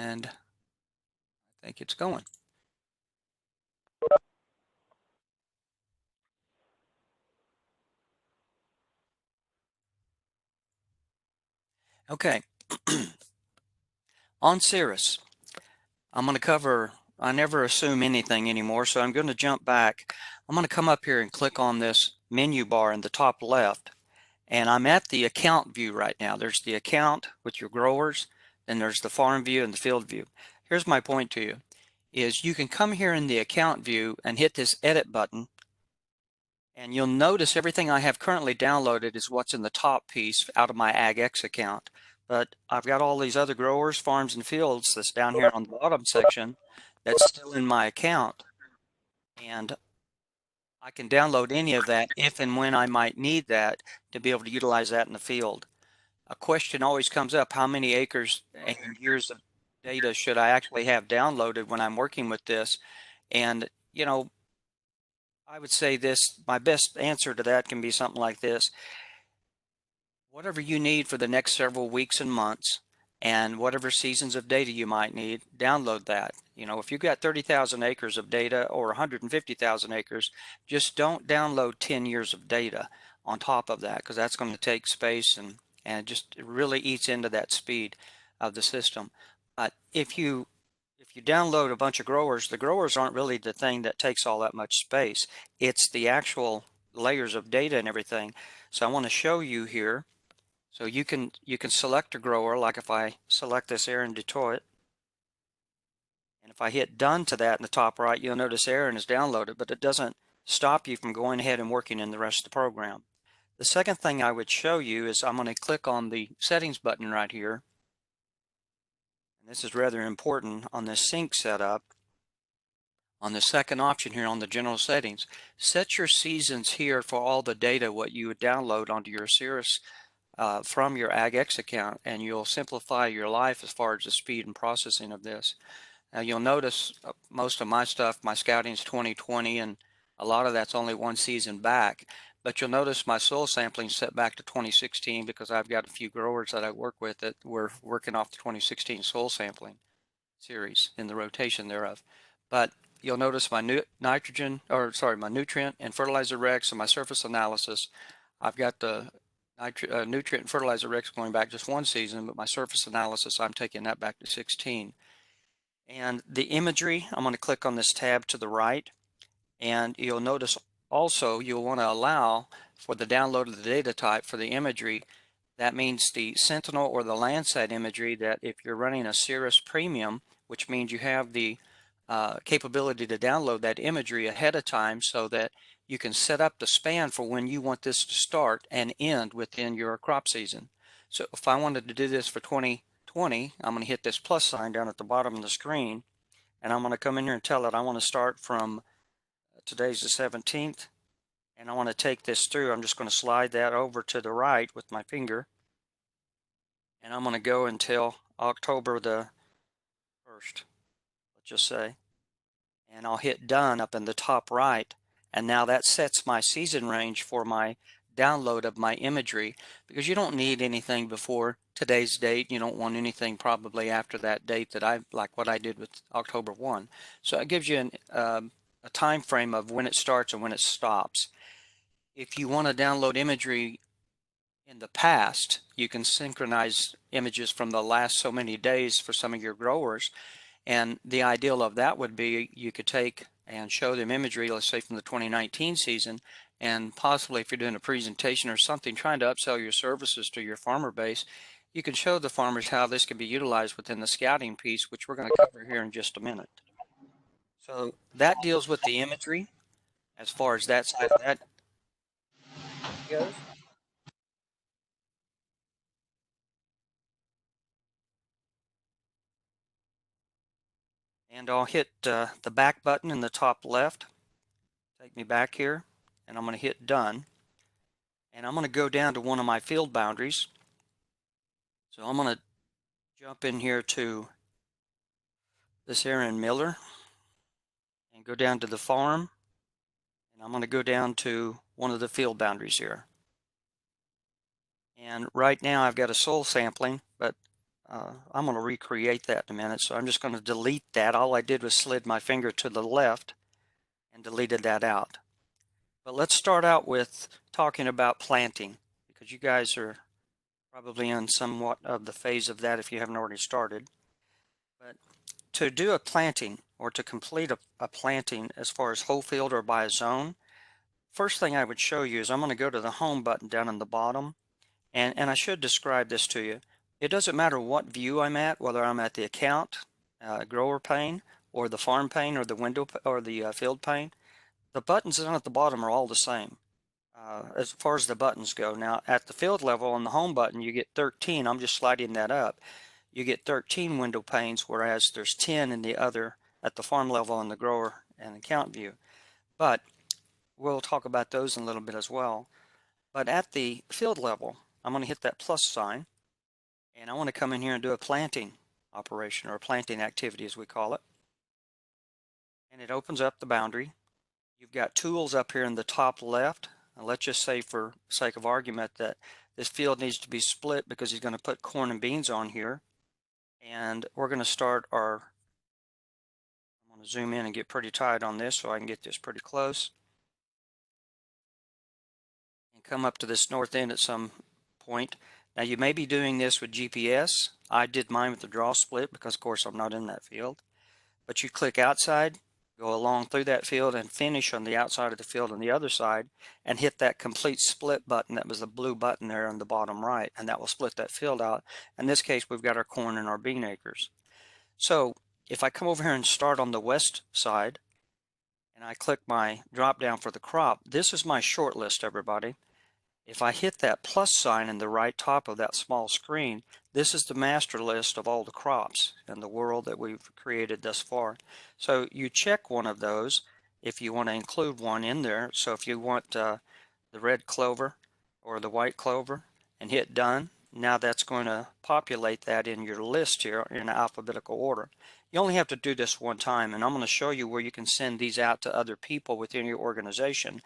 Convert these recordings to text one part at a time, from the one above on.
and I think it's going. Okay. On Sirrus, I'm going to cover, I never assume anything anymore, so I'm going to jump back. I'm going to come up here and click on this menu bar in the top left, and I'm at the account view right now. There's the account with your growers, then there's the farm view and the field view. Here's my point to you, is you can come here in the account view and hit this edit button, and you'll notice everything I have currently downloaded is what's in the top piece out of my AgX account. But I've got all these other growers, farms, and fields that's down here on the bottom section that's still in my account. And I can download any of that if and when I might need that to be able to utilize that in the field. A question always comes up, how many acres and years of data should I actually have downloaded when I'm working with this? And, you know, I would say this, my best answer to that can be something like this. Whatever you need for the next several weeks and months, and whatever seasons of data you might need, download that. You know, if you've got 30,000 acres of data or 150,000 acres, just don't download 10 years of data on top of that, because that's going to take space and it just really eats into that speed of the system. But if you download a bunch of growers, the growers aren't really the thing that takes all that much space. It's the actual layers of data and everything. So I want to show you here. So you can select a grower, like if I select this Aaron Detroit, and if I hit done to that in the top right, you'll notice Aaron is downloaded, but it doesn't stop you from going ahead and working in the rest of the program. The second thing I would show you is I'm going to click on the settings button right here. And this is rather important on this sync setup. On the second option here on the general settings, set your seasons here for all the data what you would download onto your Sirrus from your AgX account, and you'll simplify your life as far as the speed and processing of this. Now you'll notice most of my stuff, my scouting is 2020, and a lot of that's only one season back. But you'll notice my soil sampling set back to 2016 because I've got a few growers that I work with that were working off the 2016 soil sampling series in the rotation thereof. But you'll notice my nutrient and fertilizer recs and my surface analysis. I've got the nutrient and fertilizer recs going back just one season, but my surface analysis, I'm taking that back to 16. And the imagery, I'm going to click on this tab to the right, and you'll notice also you'll want to allow for the download of the data type for the imagery. That means the Sentinel or the Landsat imagery, that if you're running a Sirrus Premium, which means you have the capability to download that imagery ahead of time so that you can set up the span for when you want this to start and end within your crop season. So if I wanted to do this for 2020, I'm going to hit this plus sign down at the bottom of the screen, and I'm going to come in here and tell it I want to start from today's the 17th, and I want to take this through. I'm just going to slide that over to the right with my finger, and I'm going to go until October the 1st, let's just say, and I'll hit done up in the top right, and now that sets my season range for my download of my imagery, because you don't need anything before today's date. You don't want anything probably after that date, that like what I did with October 1. So it gives you a time frame of when it starts and when it stops. If you want to download imagery in the past, you can synchronize images from the last so many days for some of your growers. And the ideal of that would be you could take and show them imagery, let's say from the 2019 season, and possibly if you're doing a presentation or something trying to upsell your services to your farmer base, you can show the farmers how this can be utilized within the scouting piece, which we're going to cover here in just a minute. So that deals with the imagery as far as that side of that goes. And I'll hit the back button in the top left, take me back here, and I'm going to hit done. And I'm going to go down to one of my field boundaries. So I'm going to jump in here to this Aaron Miller and go down to the farm. And I'm going to go down to one of the field boundaries here. And right now I've got a soil sampling, but I'm going to recreate that in a minute, so I'm just going to delete that. All I did was slid my finger to the left and deleted that out. But let's start out with talking about planting, because you guys are probably in somewhat of the phase of that if you haven't already started. But to do a planting or to complete a planting as far as whole field or by a zone, first thing I would show you is I'm going to go to the home button down in the bottom, and I should describe this to you. It doesn't matter what view I'm at, whether I'm at the account, grower pane, or the farm pane, or the window or the field pane. The buttons down at the bottom are all the same as far as the buttons go. Now at the field level on the home button you get 13. I'm just sliding that up. You get 13 window panes, whereas there's 10 in the other at the farm level in the grower and account view. But we'll talk about those in a little bit as well. But at the field level, I'm going to hit that plus sign, and I want to come in here and do a planting operation, or a planting activity as we call it. And it opens up the boundary. You've got tools up here in the top left. Now let's just say, for sake of argument, that this field needs to be split because he's going to put corn and beans on here. And we're going to start our, I'm going to zoom in and get pretty tight on this so I can get this pretty close. And come up to this north end at some point. Now you may be doing this with GPS. I did mine with the draw split because of course I'm not in that field. But you click outside, go along through that field and finish on the outside of the field on the other side, and hit that complete split button. That was the blue button there on the bottom right, and that will split that field out. In this case we've got our corn and our bean acres. So if I come over here and start on the west side and I click my drop down for the crop, this is my short list, everybody. If I hit that plus sign in the right top of that small screen, this is the master list of all the crops in the world that we've created thus far. So you check one of those if you want to include one in there. So if you want the red clover or the white clover and hit done, now that's going to populate that in your list here in alphabetical order. You only have to do this one time, and I'm going to show you where you can send these out to other people within your organization,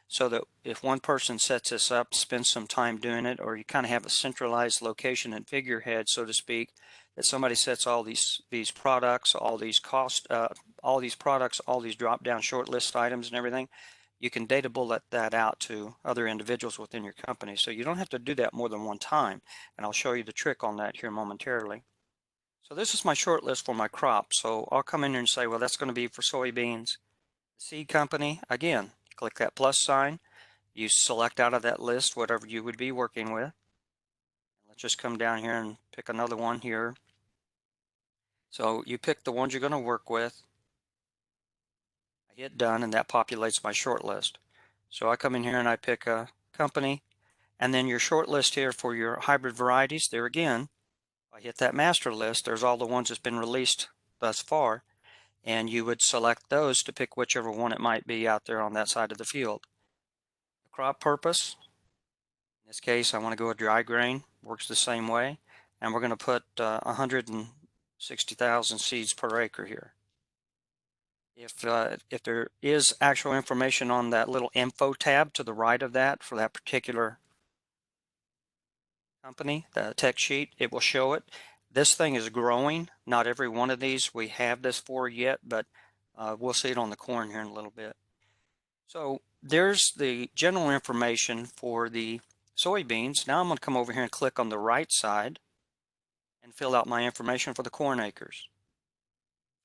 so that if one person sets this up, spends some time doing it, or you kind of have a centralized location and figurehead, so to speak, that somebody sets all these products, all these cost, all these products, all these drop-down short list items and everything, you can data bullet that out to other individuals within your company. So you don't have to do that more than one time, and I'll show you the trick on that here momentarily. So this is my short list for my crop. So I'll come in here and say, well, that's going to be for soybeans. The seed company, again, click that plus sign. You select out of that list whatever you would be working with. Let's just come down here and pick another one here. So you pick the ones you're going to work with. I hit done, and that populates my short list. So I come in here and I pick a company, and then your short list here for your hybrid varieties. There again, I hit that master list. There's all the ones that's been released thus far, and you would select those to pick whichever one it might be out there on that side of the field. The crop purpose, in this case I want to go with dry grain, works the same way, and we're going to put 160,000 seeds per acre here. If there is actual information on that little info tab to the right of that for that particular company, the tech sheet, it will show it. This thing is growing. Not every one of these we have this for yet, but we'll see it on the corn here in a little bit. So there's the general information for the soybeans. Now I'm going to come over here and click on the right side and fill out my information for the corn acres.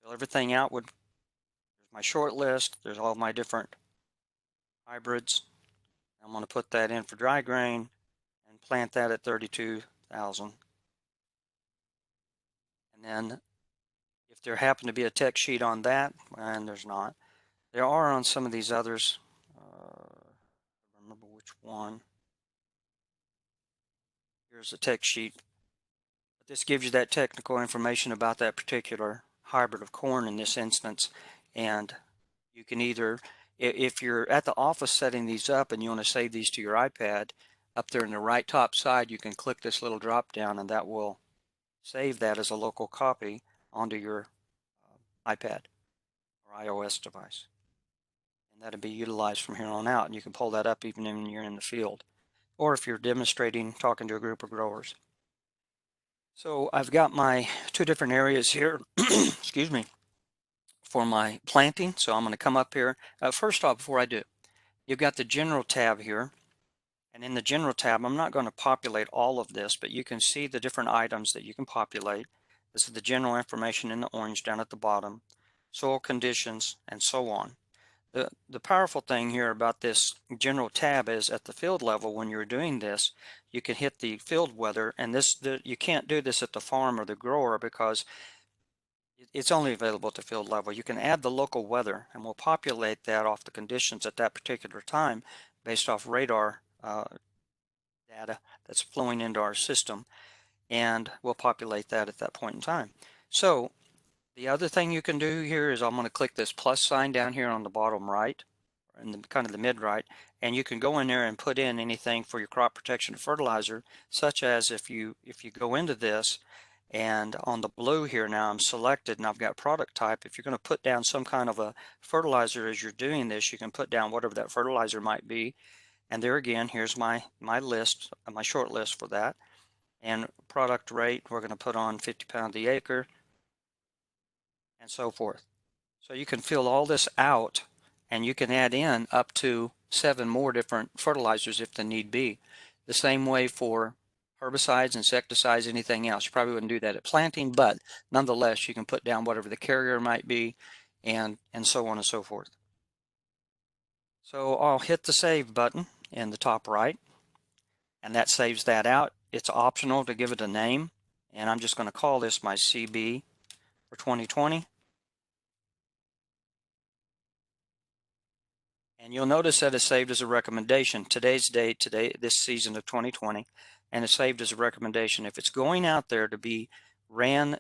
Fill everything out with, there's my short list, there's all my different hybrids. I'm going to put that in for dry grain and plant that at 32,000. And then if there happened to be a tech sheet on that, and there's not, there are on some of these others. I remember which one. Here's the tech sheet. But this gives you that technical information about that particular hybrid of corn in this instance. And you can either, if you're at the office setting these up and you want to save these to your iPad, up there in the right top side you can click this little drop down, and that will save that as a local copy onto your iPad or iOS device. And that'll be utilized from here on out, and you can pull that up even when you're in the field, or if you're demonstrating, talking to a group of growers. So I've got my two different areas here, excuse me, for my planting. So I'm going to come up here. First off, before I do, you've got the general tab here. And in the general tab, I'm not going to populate all of this, but you can see the different items that you can populate. This is the general information in the orange down at the bottom, soil conditions, and so on. The powerful thing here about this general tab is at the field level, when you're doing this, you can hit the field weather, and you can't do this at the farm or the grower because it's only available at the field level. You can add the local weather, and we'll populate that off the conditions at that particular time based off radar data that's flowing into our system, and we'll populate that at that point in time. So the other thing you can do here is I'm going to click this plus sign down here on the bottom right, in the kind of the mid right, and you can go in there and put in anything for your crop protection fertilizer, such as if you go into this and on the blue here now I'm selected and I've got product type. If you're going to put down some kind of a fertilizer as you're doing this, you can put down whatever that fertilizer might be. And there again, here's my list, my short list for that. And product rate, we're going to put on 50 pounds the acre and so forth. So you can fill all this out and you can add in up to 7 more different fertilizers if the need be. The same way for herbicides, insecticides, anything else. You probably wouldn't do that at planting, but nonetheless, you can put down whatever the carrier might be and so on and so forth. So I'll hit the save button in the top right, and that saves that out. It's optional to give it a name, and I'm just going to call this my CB for 2020. And you'll notice that it's saved as a recommendation. Today's date, this season of 2020, and it's saved as a recommendation. If it's going out there to be ran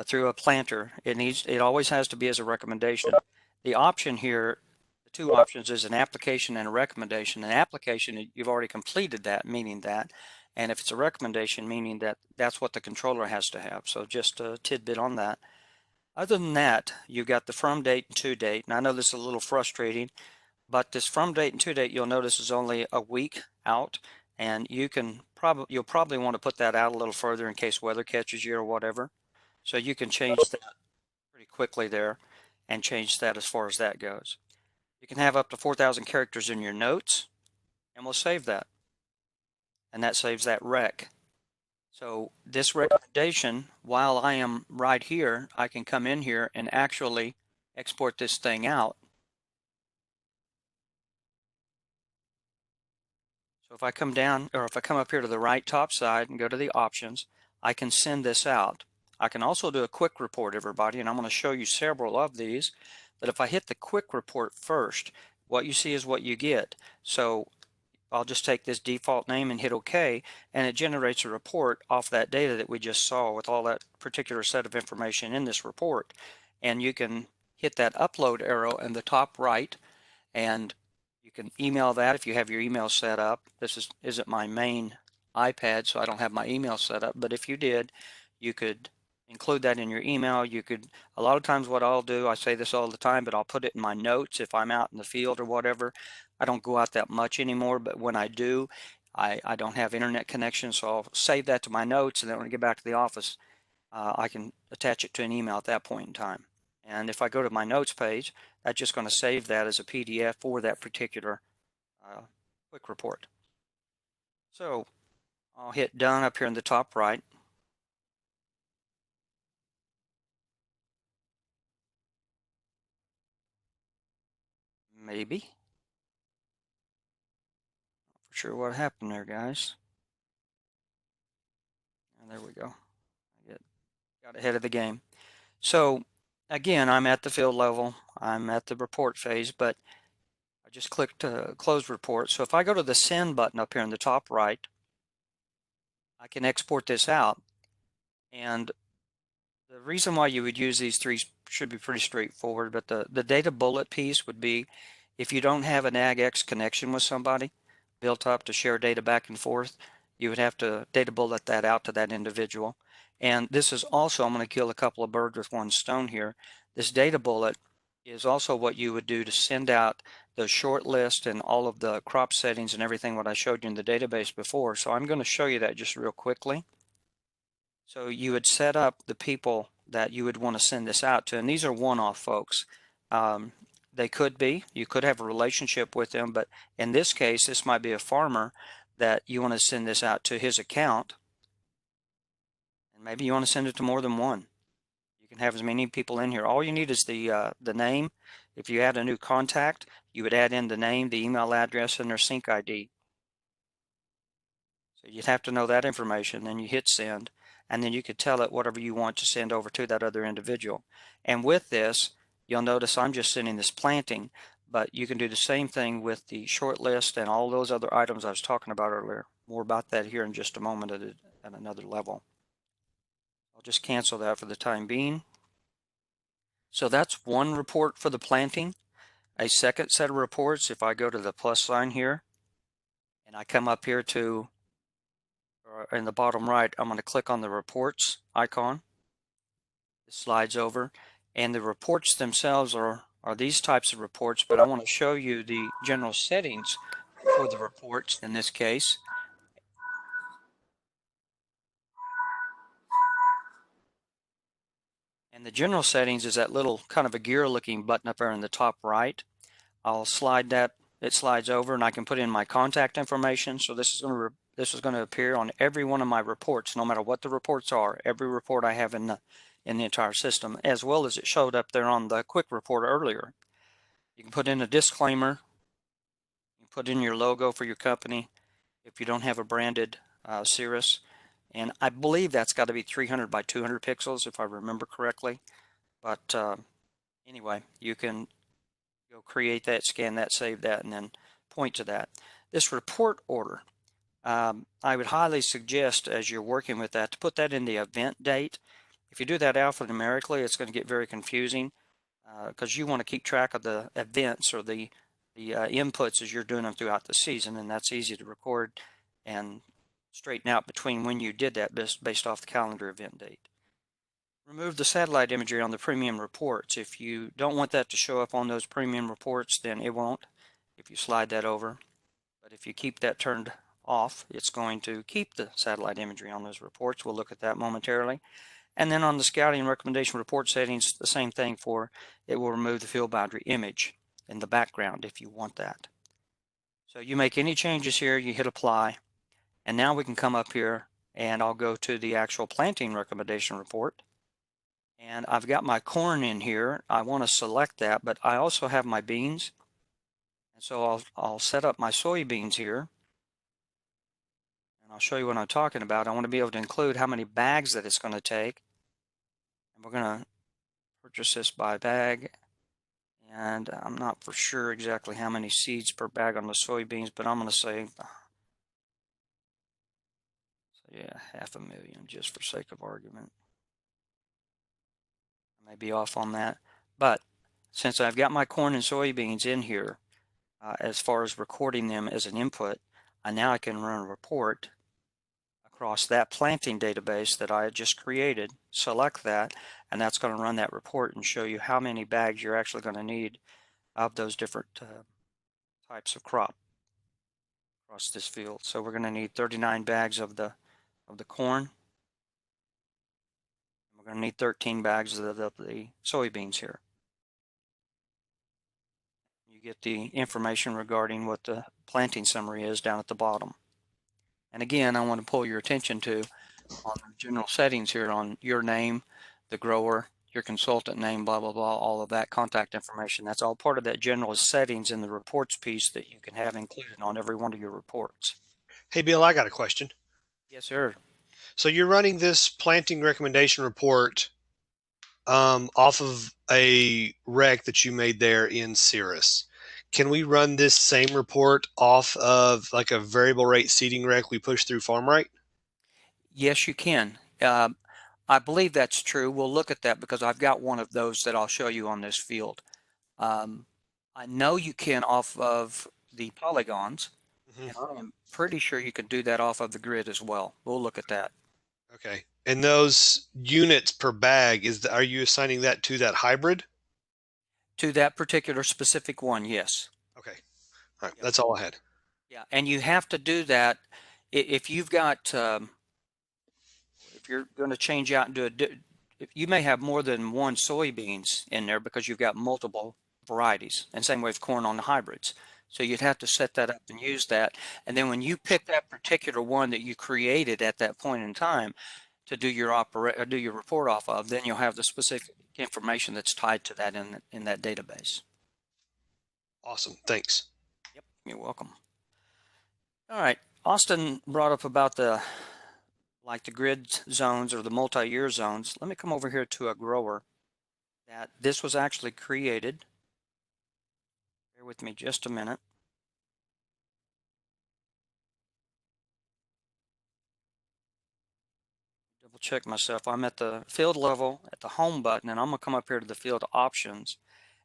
through a planter, it always has to be as a recommendation. The option here, the two options, is an application and a recommendation. An application, you've already completed that, meaning that, and if it's a recommendation, meaning that that's what the controller has to have. So just a tidbit on that. Other than that, you've got the from date and to date, and I know this is a little frustrating, but this from date and to date, you'll notice, is only a week out, and you'll probably want to put that out a little further in case weather catches you or whatever. So you can change that pretty quickly there and change that as far as that goes. You can have up to 4,000 characters in your notes, and we'll save that. And that saves that rec. So this recommendation, while I am right here, I can come in here and actually export this thing out. So if I come down, or if I come up here to the right top side and go to the options, I can send this out. I can also do a quick report, everybody, and I'm going to show you several of these. But if I hit the quick report first, what you see is what you get. So I'll just take this default name and hit OK, and it generates a report off that data that we just saw with all that particular set of information in this report. And you can hit that upload arrow in the top right, and you can email that if you have your email set up. This isn't my main iPad, so I don't have my email set up, but if you did, you could include that in your email. You could, a lot of times what I'll do, I say this all the time, but I'll put it in my notes if I'm out in the field or whatever. I don't go out that much anymore, but when I do, I don't have internet connection, so I'll save that to my notes, and then when I get back to the office, I can attach it to an email at that point in time. And if I go to my notes page, that's just going to save that as a PDF for that particular quick report. So I'll hit done up here in the top right. Maybe. Not for sure what happened there, guys. And there we go. I got ahead of the game. So again, I'm at the field level. I'm at the report phase, but I just clicked close report. So if I go to the send button up here in the top right, I can export this out. And the reason why you would use these three should be pretty straightforward, but the data bullet piece would be if you don't have an AgX connection with somebody built up to share data back and forth, you would have to data bullet that out to that individual. And this is also, I'm going to kill a couple of birds with one stone here. This data bullet is also what you would do to send out the short list and all of the crop settings and everything what I showed you in the database before. So I'm going to show you that just real quickly. So you would set up the people that you would want to send this out to, and these are one-off folks. They could be, you could have a relationship with them, but in this case, this might be a farmer that you want to send this out to his account, and maybe you want to send it to more than one. You can have as many people in here. All you need is the name. If you add a new contact, you would add in the name, the email address, and their sync ID. So you'd have to know that information, then you hit send, and then you could tell it whatever you want to send over to that other individual. And with this, you'll notice I'm just sending this planting, but you can do the same thing with the short list and all those other items I was talking about earlier. More about that here in just a moment at another level. I'll just cancel that for the time being. So that's one report for the planting. A second set of reports, if I go to the plus sign here, and I come up here to in the bottom right, I'm going to click on the reports icon. It slides over, and the reports themselves are these types of reports, but I want to show you the general settings for the reports in this case. And the general settings is that little kind of a gear looking button up there in the top right. I'll slide that, it slides over, and I can put in my contact information. So this is going to appear on every one of my reports, no matter what the reports are. Every report I have in the entire system, as well as it showed up there on the quick report earlier. You can put in a disclaimer. You put in your logo for your company if you don't have a branded Sirrus. And I believe that's got to be 300 by 200 pixels if I remember correctly. But anyway, you can go create that, scan that, save that, and then point to that. This report order, I would highly suggest as you're working with that to put that in the event date. If you do that alphanumerically, it's going to get very confusing because you want to keep track of the events or the inputs as you're doing them throughout the season, and that's easy to record and straighten out between when you did that based off the calendar event date. Remove the satellite imagery on the premium reports. If you don't want that to show up on those premium reports, then it won't if you slide that over. But if you keep that turned off, it's going to keep the satellite imagery on those reports. We'll look at that momentarily. And then on the scouting recommendation report settings, the same thing for it will remove the field boundary image in the background if you want that. So you make any changes here, you hit apply, and now we can come up here and I'll go to the actual planting recommendation report. And I've got my corn in here. I want to select that, but I also have my beans. And so I'll set up my soybeans here. And I'll show you what I'm talking about. I want to be able to include how many bags that it's going to take. And we're going to purchase this by bag. And I'm not for sure exactly how many seeds per bag on the soybeans, but I'm going to say, yeah, 500,000 just for sake of argument. I may be off on that, but since I've got my corn and soybeans in here, as far as recording them as an input, now I can run a report across that planting database that I had just created, select that, and that's going to run that report and show you how many bags you're actually going to need of those different types of crop across this field. So we're going to need 39 bags of the corn. We're going to need 13 bags of the soybeans here. You get the information regarding what the planting summary is down at the bottom. And again, I want to pull your attention to on the general settings here on your name, the grower, your consultant name, blah, blah, blah, all of that contact information. That's all part of that general settings in the reports piece that you can have included on every one of your reports. Hey, Bill, I got a question. Yes, sir. So you're running this planting recommendation report off of a rec that you made there in Sirrus. Can we run this same report off of like a variable rate seeding rec we push through FarmRight? Yes, you can. I believe that's true. We'll look at that because I've got one of those that I'll show you on this field. I know you can off of the polygons, and I am pretty sure you can do that off of the grid as well. We'll look at that. Okay. And those units per bag, are you assigning that to that hybrid? To that particular specific one, yes. Okay. All right. That's all I had. Yeah, and you have to do that if you've got, if you're going to change out and do if you may have more than one soybeans in there because you've got multiple varieties, and same way with corn on the hybrids. So you'd have to set that up and use that. And then when you pick that particular one that you created at that point in time to do your do your report off of, then you'll have the specific information that's tied to that in that database. Awesome. Thanks. Yep, you're welcome. All right, Austin brought up about the grid zones or the multi-year zones. Let me come over here to a grower that this was actually created. Bear with me just a minute. Double check myself. I'm at the field level at the home button, and I'm going to come up here to the field options,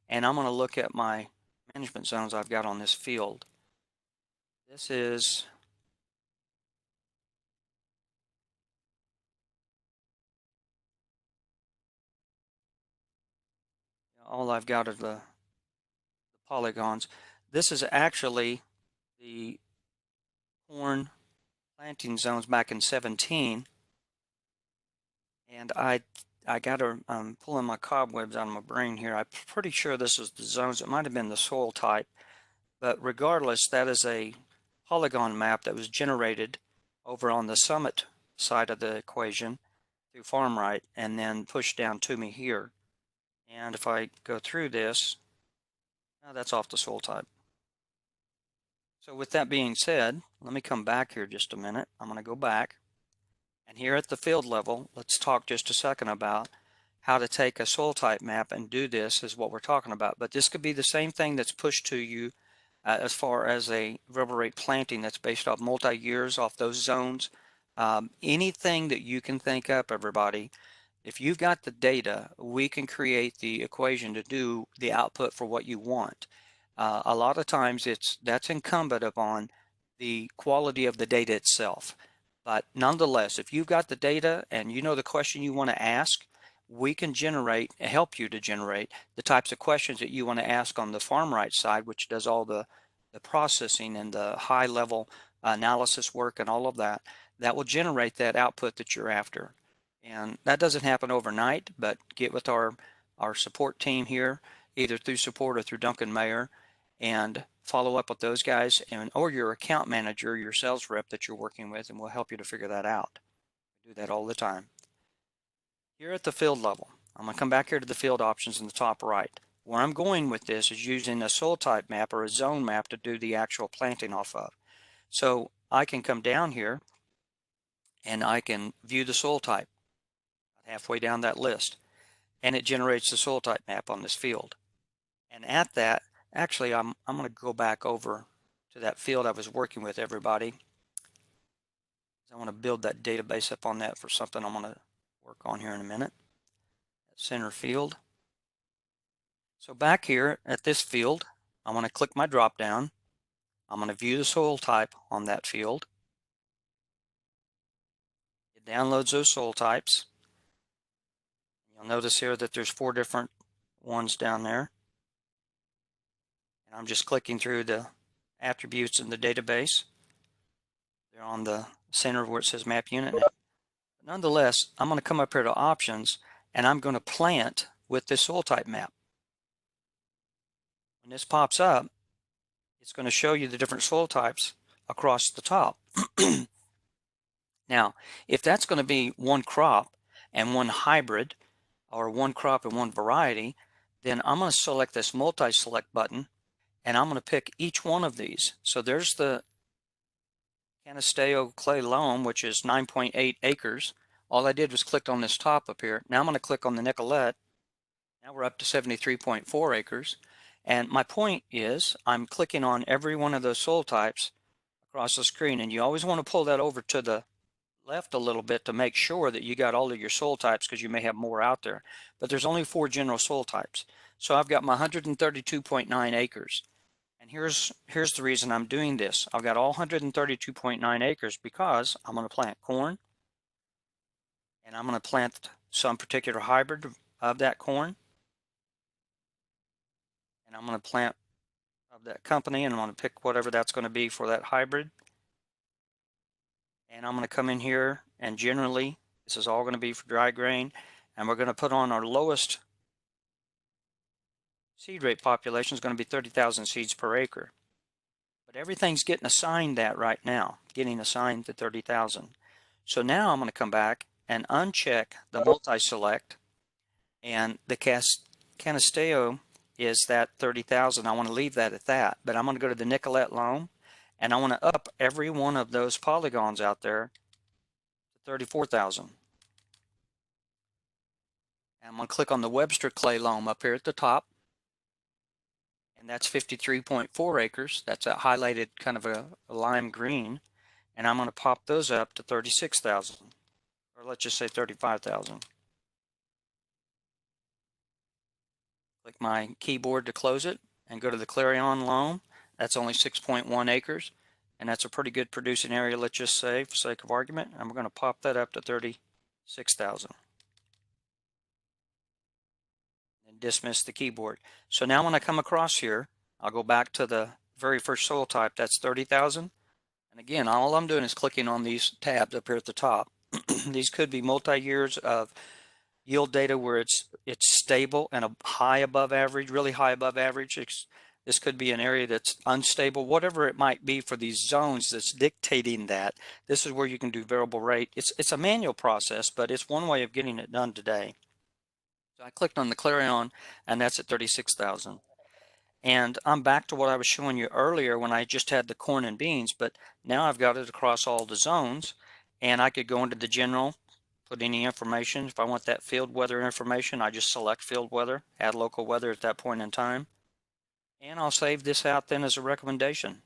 and I'm going to look at my management zones I've got on this field. This is all I've got are the polygons. This is actually the corn planting zones back in 17, and I got to pulling my cobwebs out of my brain here. I'm pretty sure this is the zones. It might have been the soil type, but regardless, that is a polygon map that was generated over on the summit side of the equation through FarmRight and then pushed down to me here. And if I go through this, now that's off the soil type. So with that being said, let me come back here just a minute. I'm going to go back. And here at the field level, let's talk just a second about how to take a soil type map and do this is what we're talking about. But this could be the same thing that's pushed to you as far as a variable rate planting that's based off multi-years off those zones. Anything that you can think up, everybody, if you've got the data, we can create the equation to do the output for what you want. A lot of times that's incumbent upon the quality of the data itself. But nonetheless, if you've got the data and you know the question you want to ask, we can help you to generate the types of questions that you want to ask on the FarmRight side, which does all the processing and the high level analysis work and all of that. That will generate that output that you're after. And that doesn't happen overnight, but get with our support team here, either through support or through Duncan Mayer, and follow up with those guys or your account manager, your sales rep that you're working with, and we'll help you to figure that out. We do that all the time. Here at the field level, I'm going to come back here to the field options in the top right. Where I'm going with this is using a soil type map or a zone map to do the actual planting off of. So I can come down here and I can view the soil type halfway down that list, and it generates the soil type map on this field. And at that, actually, I'm going to go back over to that field I was working with, everybody. I want to build that database up on that for something I'm going to work on here in a minute. Center field. So back here at this field, I'm going to click my drop down. I'm going to view the soil type on that field. It downloads those soil types. You'll notice here that there's 4 different ones down there. And I'm just clicking through the attributes in the database. They're on the center where it says map unit name. But nonetheless, I'm going to come up here to options and I'm going to plant with this soil type map. When this pops up, it's going to show you the different soil types across the top. Now, if that's going to be one crop and one hybrid, or one crop and one variety, then I'm going to select this multi-select button and I'm going to pick each one of these. So there's the Canisteo clay loam, which is 9.8 acres. All I did was click on this top up here. Now I'm going to click on the Nicolette. Now we're up to 73.4 acres. And my point is I'm clicking on every one of those soil types across the screen, and you always want to pull that over to the left a little bit to make sure that you got all of your soil types, because you may have more out there. But there's only 4 general soil types. So I've got my 132.9 acres. And here's the reason I'm doing this. I've got all 132.9 acres because I'm going to plant corn, and I'm going to plant some particular hybrid of that corn, and I'm going to plant of that company, and I'm going to pick whatever that's going to be for that hybrid. And I'm going to come in here and generally This is all going to be for dry grain, and we're going to put on our lowest seed rate population is going to be 30,000 seeds per acre. But everything's getting assigned that right now, getting assigned to 30,000. So now I'm going to come back and uncheck the multi-select, and the Canisteo is that 30,000. I want to leave that at that, but I'm going to go to the Nicolette loam, and I want to up every one of those polygons out there to 34,000. And I'm going to click on the Webster clay loam up here at the top, and that's 53.4 acres. That's a highlighted kind of a lime green, and I'm going to pop those up to 36,000, or let's just say 35,000. Click my keyboard to close it and go to the Clarion loam. That's only 6.1 acres, and that's a pretty good producing area, let's just say, for sake of argument. And we're going to pop that up to 36,000. And dismiss the keyboard. So now when I come across here, I'll go back to the very first soil type. That's 30,000. And again, all I'm doing is clicking on these tabs up here at the top. These could be multi-years of yield data where it's stable and a high above average, really high above average. This could be an area that's unstable, whatever it might be for these zones that's dictating that. This is where you can do variable rate. It's a manual process, but it's one way of getting it done today. So I clicked on the Clarion, and that's at 36,000. And I'm back to what I was showing you earlier when I just had the corn and beans, but now I've got it across all the zones, and I could go into the general, put any information. If I want that field weather information, I just select field weather, add local weather at that point in time, and I'll save this out then as a recommendation.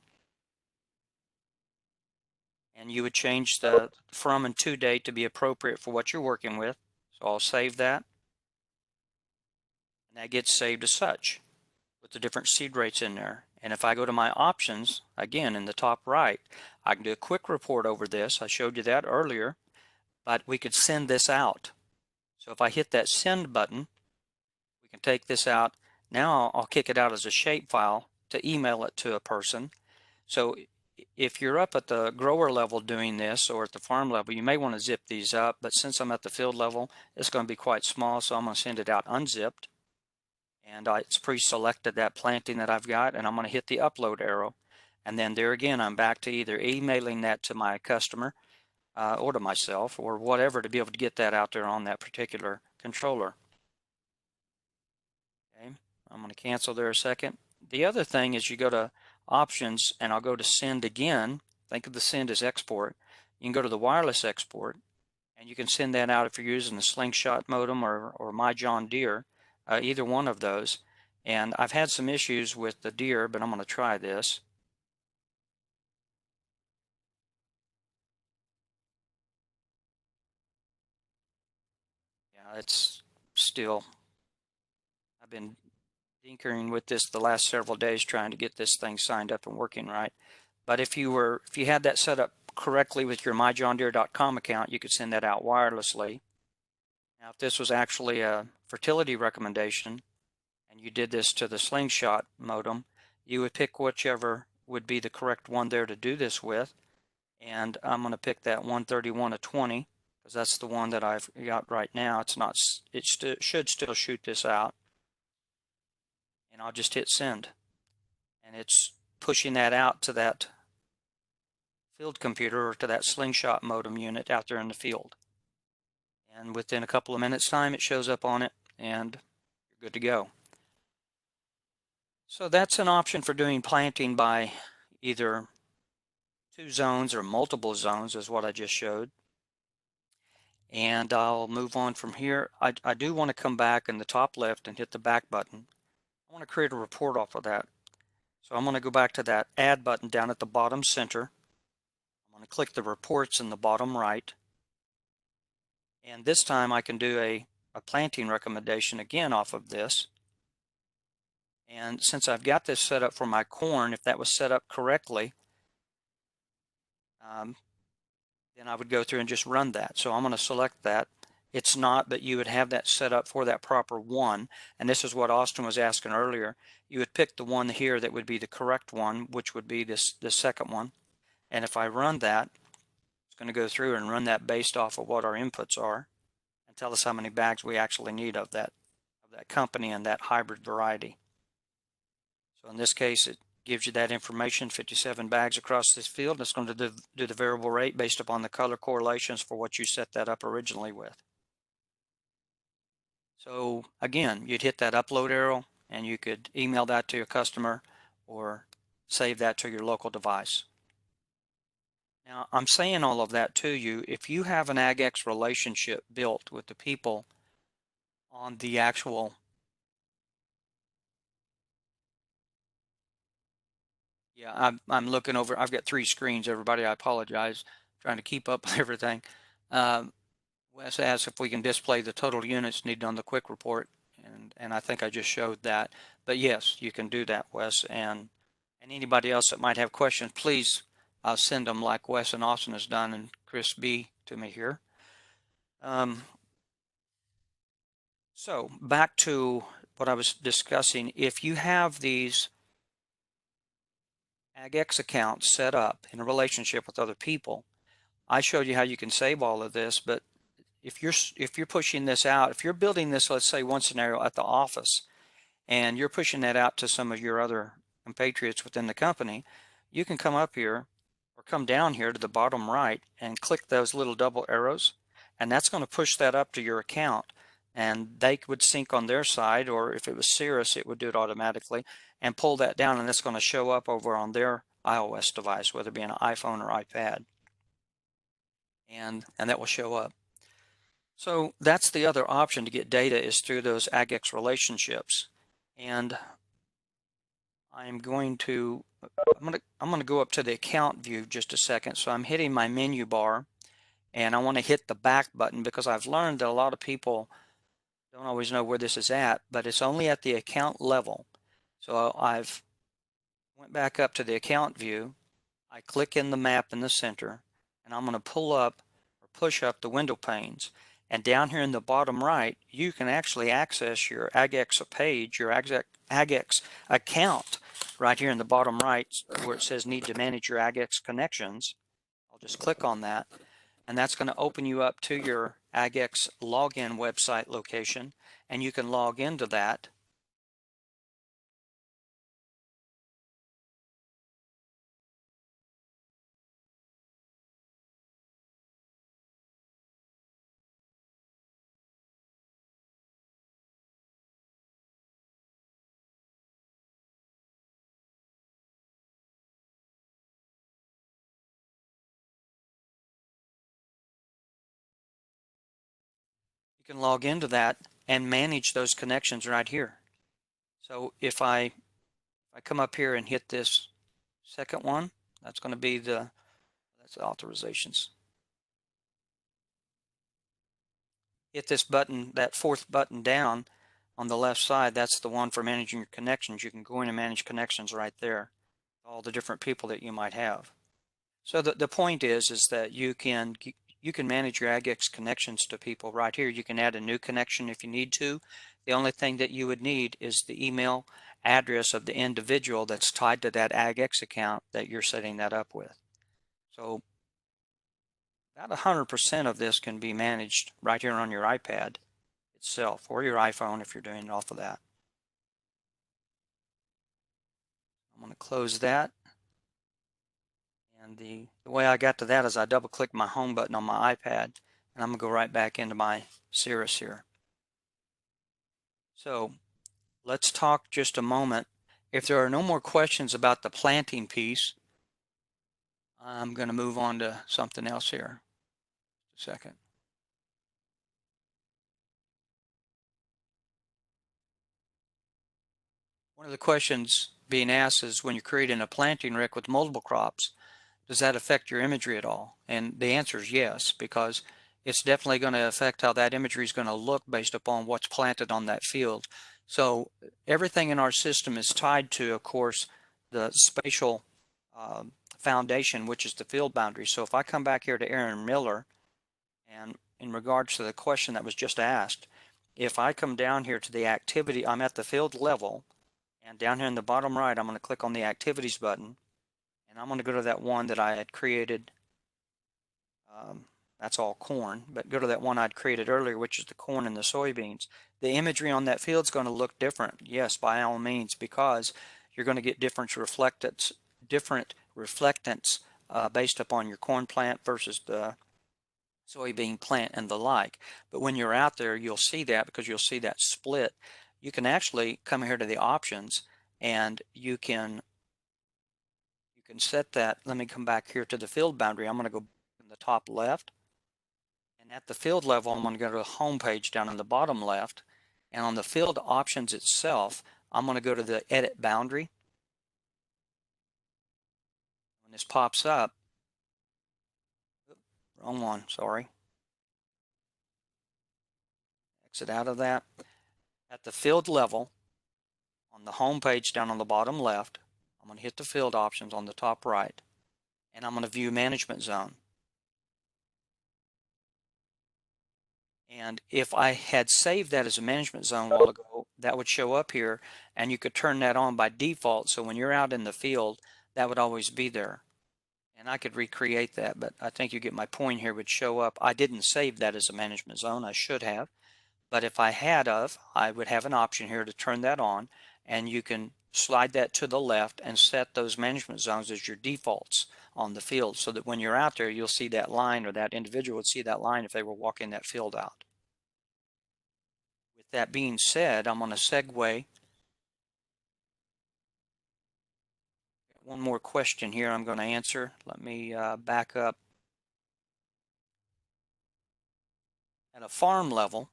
And you would change the from and to date to be appropriate for what you're working with. So I'll save that, and that gets saved as such with the different seed rates in there. And if I go to my options, again in the top right, I can do a quick report over this. I showed you that earlier, but we could send this out. So if I hit that send button, we can take this out. Now I'll kick it out as a shapefile to email it to a person. So if you're up at the grower level doing this, or at the farm level, you may want to zip these up, but since I'm at the field level, it's going to be quite small, so I'm going to send it out unzipped. And it's pre-selected that planting that I've got, and I'm going to hit the upload arrow. And then there again, I'm back to either emailing that to my customer or to myself or whatever to be able to get that out there on that particular controller. Okay, I'm going to cancel there a second. The other thing is you go to options, and I'll go to send again. Think of the send as export. You can go to the wireless export, and you can send that out if you're using the slingshot modem or my John Deere. Either one of those. And I've had some issues with the Deere, but I'm going to try this. Yeah, it's still, I've been tinkering with this the last several days trying to get this thing signed up and working right. But if you had that set up correctly with your myjohndeere.com account, you could send that out wirelessly. Now, if this was actually a fertility recommendation, and you did this to the slingshot modem, you would pick whichever would be the correct one there to do this with. And I'm going to pick that 131/20 because that's the one that I've got right now. It's not, it should still shoot this out. And I'll just hit send. And it's pushing that out to that field computer or to that slingshot modem unit out there in the field. And within a couple of minutes time, it shows up on it and you're good to go. So that's an option for doing planting by either 2 zones or multiple zones is what I just showed. And I'll move on from here. I do want to come back in the top left and hit the back button. I want to create a report off of that. So I'm going to go back to that add button down at the bottom center. I'm going to click the reports in the bottom right. And this time I can do a planting recommendation again off of this. And since I've got this set up for my corn, if that was set up correctly, then I would go through and just run that. So I'm going to select that. It's not, but you would have that set up for that proper one. And this is what Austin was asking earlier. You would pick the one here that would be the correct one, which would be this second one. And if I run that, it's going to go through and run that based off of what our inputs are and tell us how many bags we actually need of that company and that hybrid variety. So in this case, it gives you that information, 57 bags across this field. And it's going to do the variable rate based upon the color correlations for what you set that up originally with. So again, you'd hit that upload arrow and you could email that to your customer or save that to your local device. Now, I'm saying all of that to you. If you have an AgX relationship built with the people on the actual, I'm looking over, I've got 3 screens, everybody, I apologize, trying to keep up with everything. Wes asked if we can display the total units needed on the quick report, and I think I just showed that. But yes, you can do that, Wes, and anybody else that might have questions, please send them like Wes and Austin has done, and Chris B to me here. So back to what I was discussing. If you have these AgX accounts set up in a relationship with other people, I showed you how you can save all of this, but if you're pushing this out, if you're building this, let's say one scenario at the office, and you're pushing that out to some of your other compatriots within the company, you can come up here or come down here to the bottom right and click those little double arrows, and that's going to push that up to your account, and they would sync on their side, or if it was Sirrus, it would do it automatically and pull that down, and it's going to show up over on their iOS device, whether it be an iPhone or iPad, and that will show up. So that's the other option to get data, is through those AgX relationships. And I'm going to go up to the account view just a second. So I'm hitting my menu bar, and I want to hit the back button because I've learned that a lot of people don't always know where this is at, but it's only at the account level. So I've went back up to the account view. I click in the map in the center, and I'm going to pull up or push up the window panes. And down here in the bottom right, you can actually access your AgX page, your AgX account, right here in the bottom right where it says need to manage your AgX connections. I'll just click on that, and that's going to open you up to your AgX login website location, and you can log into that. You can log into that and manage those connections right here. So if I come up here and hit this second one, that's going to be that's the authorizations. Hit this button, that fourth button down on the left side, that's the one for managing your connections. You can go in and manage connections right there, all the different people that you might have. So the point is that you can manage your AgX connections to people right here. You can add a new connection if you need to. The only thing that you would need is the email address of the individual that's tied to that AgX account that you're setting that up with. So about 100% of this can be managed right here on your iPad itself, or your iPhone if you're doing it off of that. I'm going to close that. And the way I got to that is I double click my home button on my iPad, and I'm going to go right back into my Sirrus here. So let's talk just a moment. If there are no more questions about the planting piece, I'm going to move on to something else here. Just a second. One of the questions being asked is, when you're creating a planting rick with multiple crops, does that affect your imagery at all? And the answer is yes, because it's definitely going to affect how that imagery is going to look based upon what's planted on that field. So everything in our system is tied to, of course, the spatial foundation, which is the field boundary. So if I come back here to Aaron Miller, and in regards to the question that was just asked, if I come down here to the activity, I'm at the field level, and down here in the bottom right, I'm going to click on the activities button, and I'm going to go to that one that I had created Um, that's all corn, but go to that one I'd created earlier, which is the corn and the soybeans. The imagery on that field is going to look different, yes, by all means, because you're going to get different reflectance based upon your corn plant versus the soybean plant and the like. But when you're out there, you'll see that because you'll see that split. You can actually come here to the options and you can set that. Let me come back here to the field boundary. I'm going to go in the top left. And at the field level, I'm going to go to the home page down in the bottom left. And on the field options itself, I'm going to go to the edit boundary. When this pops up, wrong one, sorry. Exit out of that. At the field level, on the home page down on the bottom left, I'm going to hit the field options on the top right. And I'm going to view management zone. And if I had saved that as a management zone a while ago, that would show up here and you could turn that on by default. So when you're out in the field, that would always be there. And I could recreate that, but I think you get my point here would show up. I didn't save that as a management zone. I should have. But if I had of, I would have an option here to turn that on and you can slide that to the left and set those management zones as your defaults on the field so that when you're out there, you'll see that line or that individual would see that line if they were walking that field out. With that being said, I'm going to segue. One more question here I'm going to answer. Let me back up. At a farm level,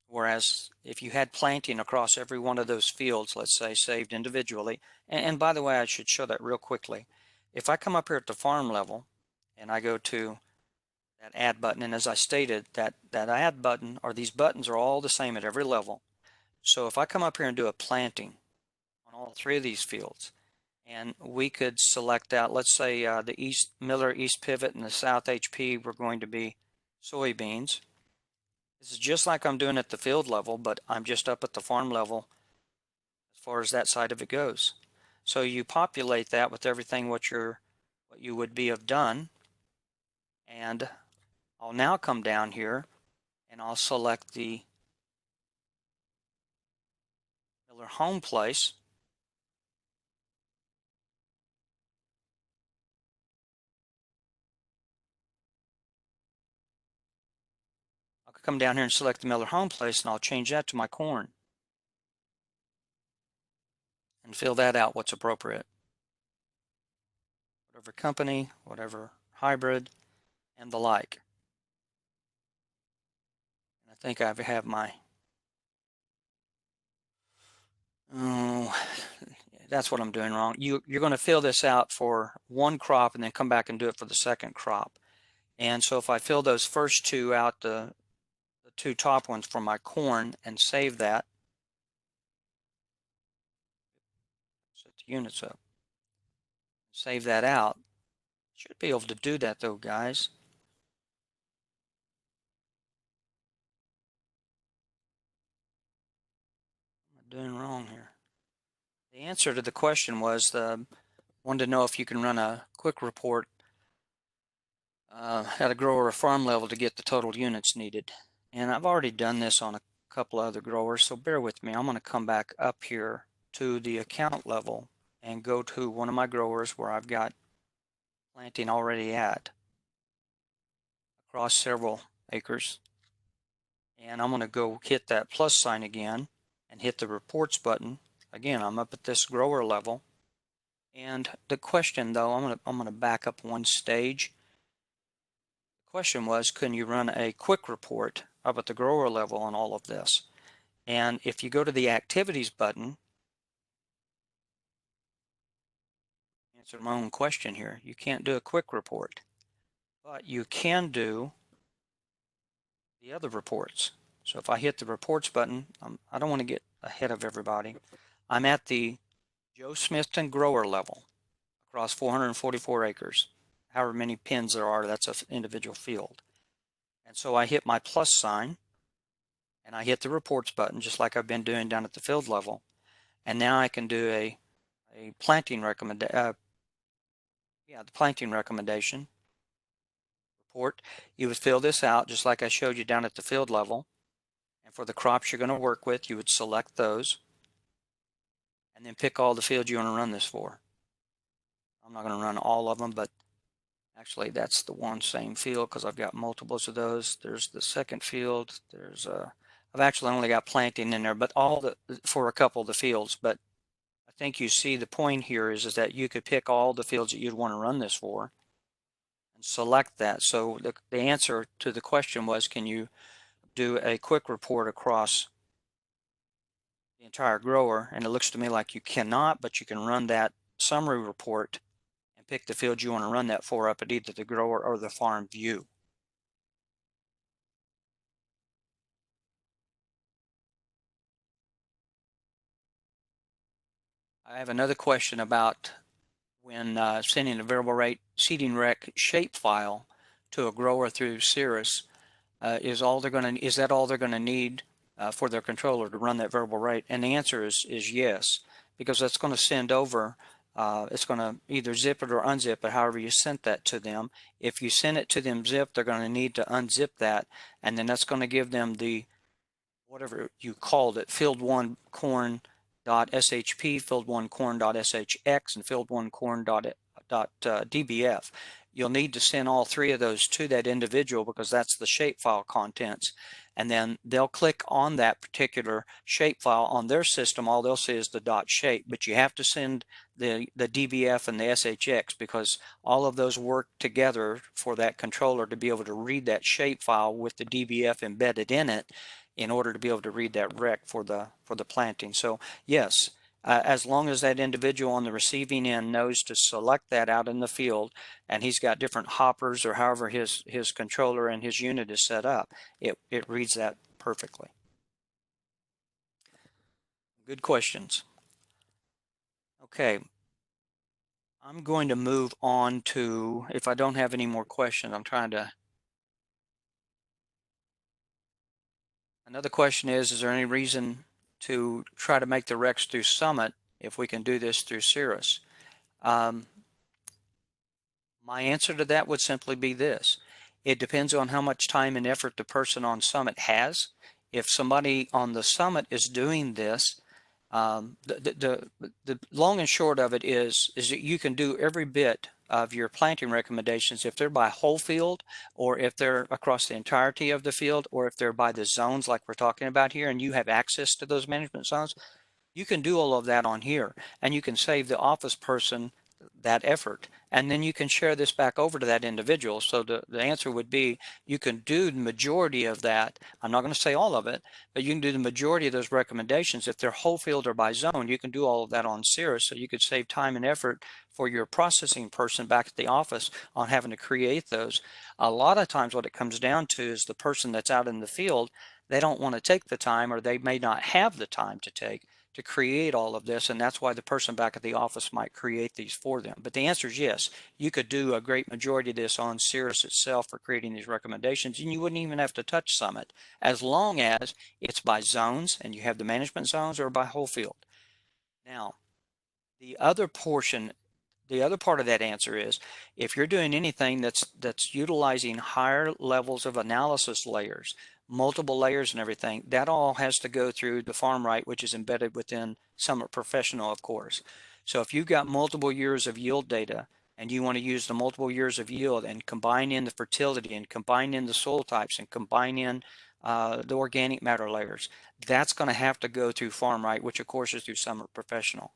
whereas if you had planting across every one of those fields, let's say saved individually, and by the way, I should show that real quickly. If I come up here at the farm level and I go to that add button, and as I stated, that add button or these buttons are all the same at every level. So if I come up here and do a planting on all three of these fields, and we could select out, let's say the East Miller East Pivot and the South HP were going to be soybeans. This is just like I'm doing at the field level, but I'm just up at the farm level as far as that side of it goes. So you populate that with everything what you would be have done, and I'll now come down here and I'll select the Miller home place. I'll come down here and select the Miller home place and I'll change that to my corn and fill that out what's appropriate. Whatever company, whatever hybrid, and the like. And I think I have my, oh, that's what I'm doing wrong. You're going to fill this out for one crop and then come back and do it for the second crop. And so if I fill those first two out, the two top ones for my corn and save that, set the units up, save that out. Should be able to do that though, guys. What am I doing wrong here? The answer to the question was wanted to know if you can run a quick report at a grower or farm level to get the total units needed. And I've already done this on a couple other growers, so bear with me. I'm going to come back up here to the account level and go to one of my growers where I've got planting already at across several acres. And I'm going to go hit that plus sign again and hit the reports button. Again, I'm up at this grower level. And the question though, I'm going to back up one stage. The question was, can you run a quick report up at the grower level on all of this? And if you go to the activities button, answer my own question here, you can't do a quick report, but you can do the other reports. So if I hit the reports button, I don't want to get ahead of everybody. I'm at the Joe Smithton grower level across 444 acres. However many pins there are, that's an individual field. And so I hit my plus sign and I hit the reports button just like I've been doing down at the field level. And now I can do a planting recommendation, the planting recommendation, report, you would fill this out just like I showed you down at the field level. And for the crops you're going to work with, you would select those and then pick all the fields you want to run this for. I'm not going to run all of them, but actually that's the one same field because I've got multiples of those. There's the second field. I've actually only got planting in there, but for a couple of the fields. But I think you see the point here is that you could pick all the fields that you'd want to run this for and select that. So the answer to the question was, can you do a quick report across the entire grower? And it looks to me like you cannot, but you can run that summary report and pick the fields you want to run that for up at either the grower or the farm view. I have another question about when sending a variable rate seeding rec shapefile to a grower through Sirrus. Is that all they're going to need for their controller to run that variable rate? And the answer is yes, because that's going to send over. It's going to either zip it or unzip it, however you sent that to them. If you send it to them zip, they're going to need to unzip that, and then that's going to give them the whatever you called it, field one corn.shp, field one corn.shx, and field one corn.dbf. You'll need to send all three of those to that individual because that's the shapefile contents. And then they'll click on that particular shapefile on their system. All they'll see is the .shape, but you have to send the DBF and the SHX because all of those work together for that controller to be able to read that shapefile with the DBF embedded in it in order to be able to read that rec for the planting. So yes, as long as that individual on the receiving end knows to select that out in the field, and he's got different hoppers or however his controller and his unit is set up, it reads that perfectly. Good questions. Okay, I'm going to move on to, if I don't have any more questions, another question is there any reason to try to make the recs through Summit if we can do this through Sirrus? My answer to that would simply be this. It depends on how much time and effort the person on Summit has. If somebody on the Summit is doing this, the long and short of it is that you can do every bit of your planting recommendations if they're by whole field or if they're across the entirety of the field or if they're by the zones like we're talking about here and you have access to those management zones. You can do all of that on here and you can save the office person that effort and then you can share this back over to that individual. So the answer would be you can do the majority of that. I'm not going to say all of it, but you can do the majority of those recommendations. If they're whole field or by zone, you can do all of that on Sirrus. So you could save time and effort for your processing person back at the office on having to create those. A lot of times what it comes down to is the person that's out in the field, they don't want to take the time or they may not have the time to take to create all of this, and that's why the person back at the office might create these for them. But the answer is yes, you could do a great majority of this on Sirrus itself for creating these recommendations, and you wouldn't even have to touch Summit, as long as it's by zones and you have the management zones or by whole field. Now, the other portion, the other part of that answer is if you're doing anything that's utilizing higher levels of analysis layers, multiple layers and everything, that all has to go through the FarmRight, which is embedded within Summit Professional, of course. So if you've got multiple years of yield data and you want to use the multiple years of yield and combine in the fertility and combine in the soil types and combine in the organic matter layers, that's going to have to go through FarmRight, which of course is through Summit Professional.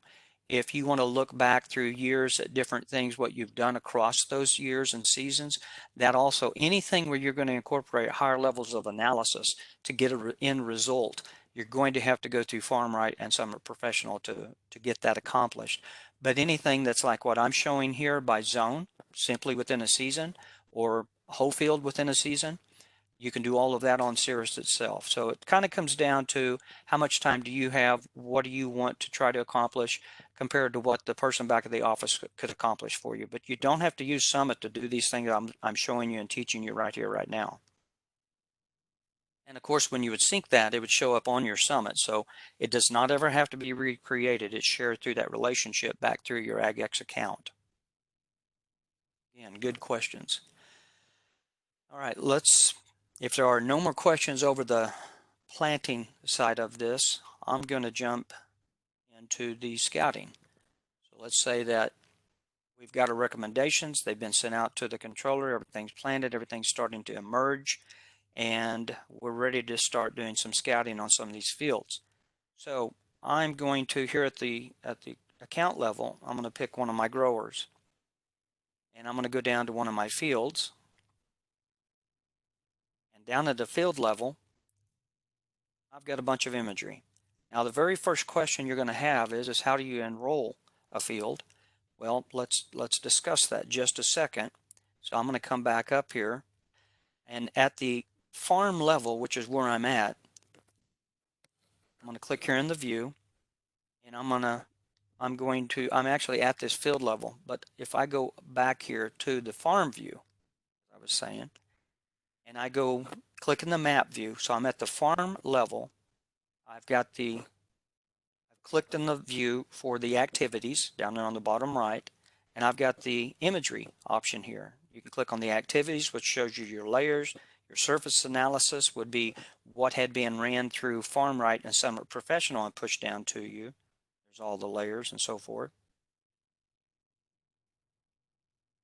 If you want to look back through years at different things, what you've done across those years and seasons, that also anything where you're going to incorporate higher levels of analysis to get an end result, you're going to have to go through FarmRight and Summit Professional to get that accomplished. But anything that's like what I'm showing here by zone, simply within a season, or whole field within a season, you can do all of that on Sirrus itself. So it kind of comes down to how much time do you have, what do you want to try to accomplish compared to what the person back at the office could accomplish for you. But you don't have to use Summit to do these things I'm showing you and teaching you right here, right now. And of course, when you would sync that, it would show up on your Summit. So it does not ever have to be recreated. It's shared through that relationship back through your AgX account. Again, good questions. All right, if there are no more questions over the planting side of this, I'm going to jump into the scouting. So let's say that we've got our recommendations. They've been sent out to the controller. Everything's planted. Everything's starting to emerge. And we're ready to start doing some scouting on some of these fields. So I'm going to, here at the account level, I'm going to pick one of my growers. And I'm going to go down to one of my fields. And down at the field level, I've got a bunch of imagery. Now the very first question you're going to have is how do you enroll a field? Well, let's discuss that just a second. So I'm going to come back up here, and at the farm level, which is where I'm at, I'm going to click here in the view, and I'm actually at this field level, but if I go back here to the farm view, as I was saying, and I go click in the map view, so I'm at the farm level. I've clicked in the view for the activities down there on the bottom right, and I've got the imagery option here. You can click on the activities, which shows you your layers. Your surface analysis would be what had been ran through FarmRight and Summit Professional and pushed down to you. There's all the layers and so forth.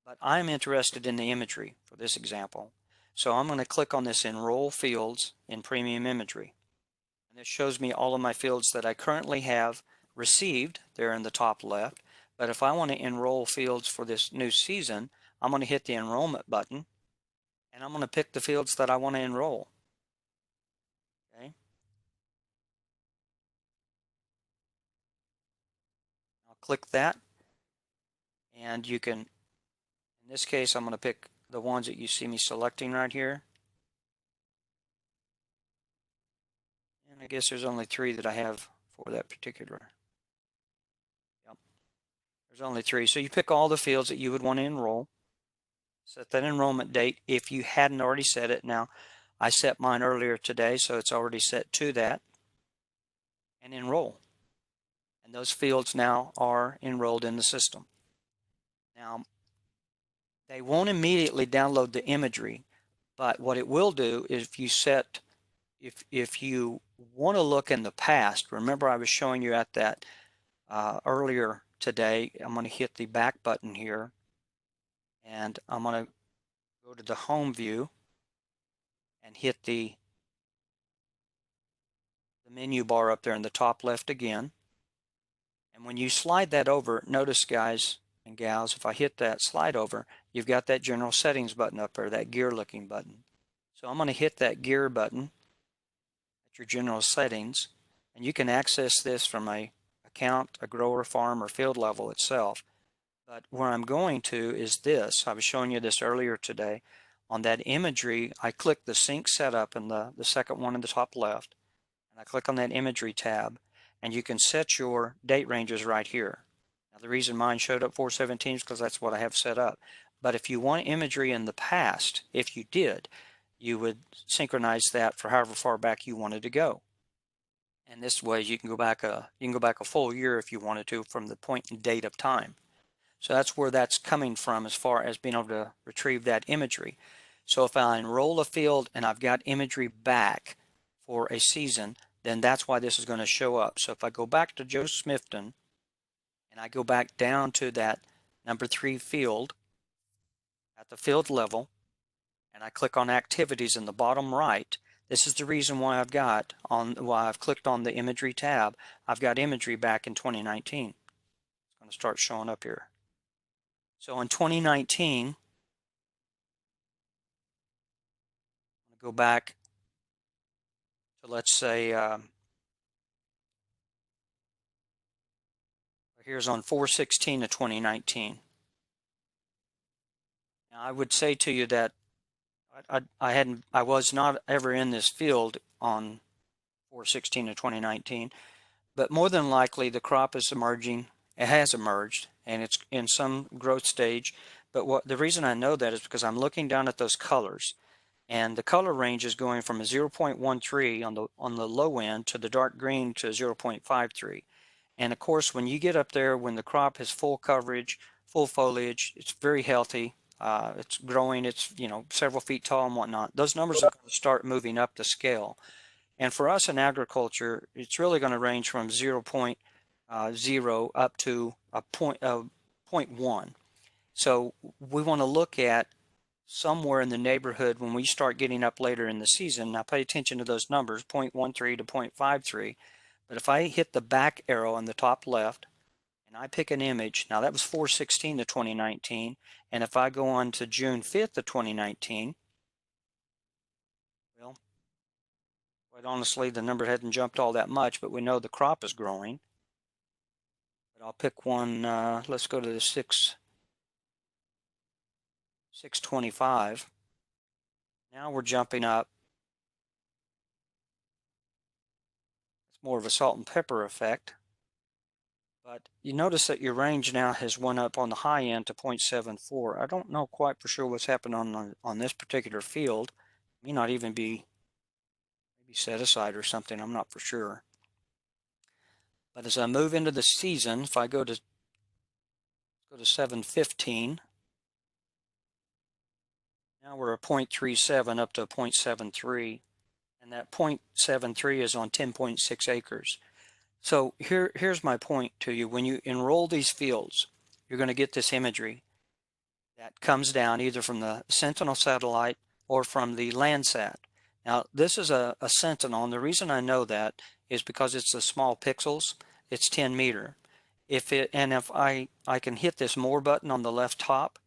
But I'm interested in the imagery for this example. So I'm going to click on this Enroll Fields in Premium Imagery. And this shows me all of my fields that I currently have received there in the top left. But if I want to enroll fields for this new season, I'm going to hit the enrollment button, and I'm going to pick the fields that I want to enroll. Okay. I'll click that, and you can, in this case, I'm going to pick the ones that you see me selecting right here. And I guess there's only 3 that I have for that particular. Yep. There's only 3. So you pick all the fields that you would want to enroll. Set that enrollment date if you hadn't already set it. Now, I set mine earlier today, so it's already set to that. And enroll. And those fields now are enrolled in the system. Now, they won't immediately download the imagery, but what it will do is if you want to look in the past, remember I was showing you at that earlier today, I'm going to hit the back button here, and I'm going to go to the home view and hit the menu bar up there in the top left again. And when you slide that over, notice guys and gals, if I hit that slide over, you've got that general settings button up there, that gear looking button. So I'm going to hit that gear button at your general settings, and you can access this from a account, a grower, farm, or field level itself. But where I'm going to is this. I was showing you this earlier today. On that imagery, I click the sync setup in the second one in the top left, and I click on that imagery tab, and you can set your date ranges right here. Now the reason mine showed up 417 is because that's what I have set up. But if you want imagery in the past, if you did, you would synchronize that for however far back you wanted to go. And this way you can go back a full year if you wanted to from the point and date of time. So that's where that's coming from as far as being able to retrieve that imagery. So if I enroll a field and I've got imagery back for a season, then that's why this is going to show up. So if I go back to Joe Smithton and I go back down to that number 3 field at the field level, and I click on activities in the bottom right, this is the reason why I've clicked on the imagery tab. I've got imagery back in 2019. It's going to start showing up here. So in 2019, I'm going to go back to, let's say, here's on 4/16 of 2019. Now I would say to you that I was not ever in this field on 4/16 of 2019, but more than likely the crop is emerging. It has emerged, and it's in some growth stage. But the reason I know that is because I'm looking down at those colors, and the color range is going from a 0.13 on the low end to the dark green to 0.53. And of course, when you get up there, when the crop has full coverage, full foliage, it's very healthy. It's growing, it's, several feet tall and whatnot. Those numbers are going to start moving up the scale. And for us in agriculture, it's really going to range from 0.0 up to a point, 0.1. So we want to look at somewhere in the neighborhood when we start getting up later in the season. Now pay attention to those numbers, 0.13 to 0.53. But if I hit the back arrow in the top left and I pick an image, now that was 4/16 of 2019, and if I go on to June 5th of 2019, well, quite honestly, the number hadn't jumped all that much, but we know the crop is growing. But I'll pick one, let's go to the 625. Now we're jumping up. It's more of a salt and pepper effect. But you notice that your range now has went up on the high end to 0.74. I don't know quite for sure what's happened on this particular field. It may not even be maybe set aside or something. I'm not for sure. But as I move into the season, if I go to 715, now we're at 0.37 up to 0.73, and that 0.73 is on 10.6 acres. So here's my point to you. When you enroll these fields, you're going to get this imagery that comes down either from the Sentinel satellite or from the Landsat. Now, this is a Sentinel, and the reason I know that is because it's the small pixels. It's 10 meter. If I can hit this more button on the left top,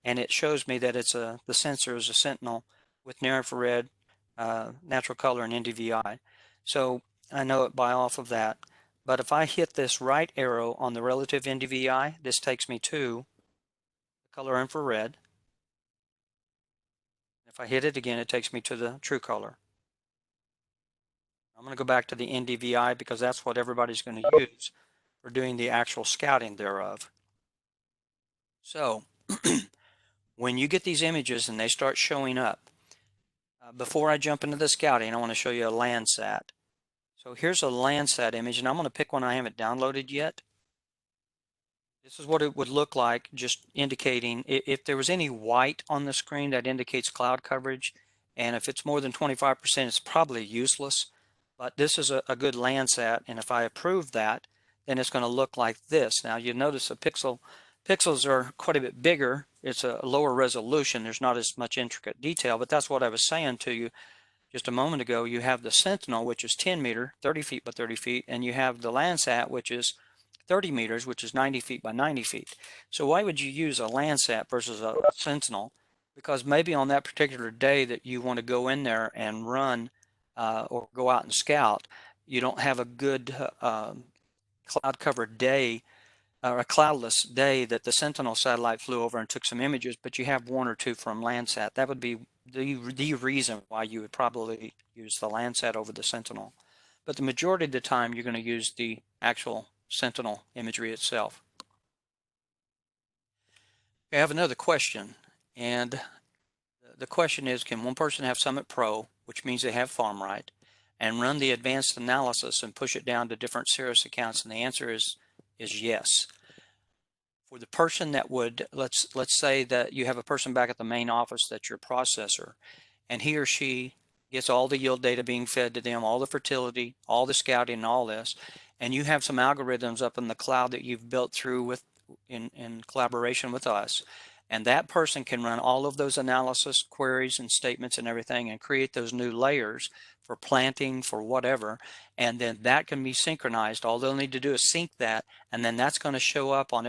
and it shows me that the sensor is a Sentinel with near infrared, natural color, and NDVI. So I know it by off of that. But if I hit this right arrow on the relative NDVI, this takes me to the color infrared. If I hit it again, it takes me to the true color. I'm going to go back to the NDVI because that's what everybody's going to use for doing the actual scouting thereof. So when you get these images and they start showing up, before I jump into the scouting, I want to show you a Landsat. So here's a Landsat image, and I'm going to pick one I haven't downloaded yet. This is what it would look like, just indicating if there was any white on the screen, that indicates cloud coverage. And if it's more than 25%, it's probably useless. But this is a good Landsat, and if I approve that, then it's going to look like this. Now you notice the pixels are quite a bit bigger. It's a lower resolution. There's not as much intricate detail, but that's what I was saying to you just a moment ago. You have the Sentinel, which is 10 meter, 30 feet by 30 feet, and you have the Landsat, which is 30 meters, which is 90 feet by 90 feet. So why would you use a Landsat versus a Sentinel? Because maybe on that particular day that you want to go in there and run or go out and scout, you don't have a good cloud covered day or a cloudless day that the Sentinel satellite flew over and took some images, but you have one or two from Landsat. That would be the reason why you would probably use the Landsat over the Sentinel. But the majority of the time, you're going to use the actual Sentinel imagery itself. I have another question, and the question is, can one person have Summit Pro, which means they have FarmRight, and run the advanced analysis and push it down to different Sirrus accounts? And the answer is yes. For the person that would, let's say that you have a person back at the main office that's your processor, and he or she gets all the yield data being fed to them, all the fertility, all the scouting, and all this, and you have some algorithms up in the cloud that you've built through in collaboration with us, and that person can run all of those analysis queries and statements and everything and create those new layers for planting, for whatever, and then that can be synchronized. All they'll need to do is sync that, and then that's going to show up on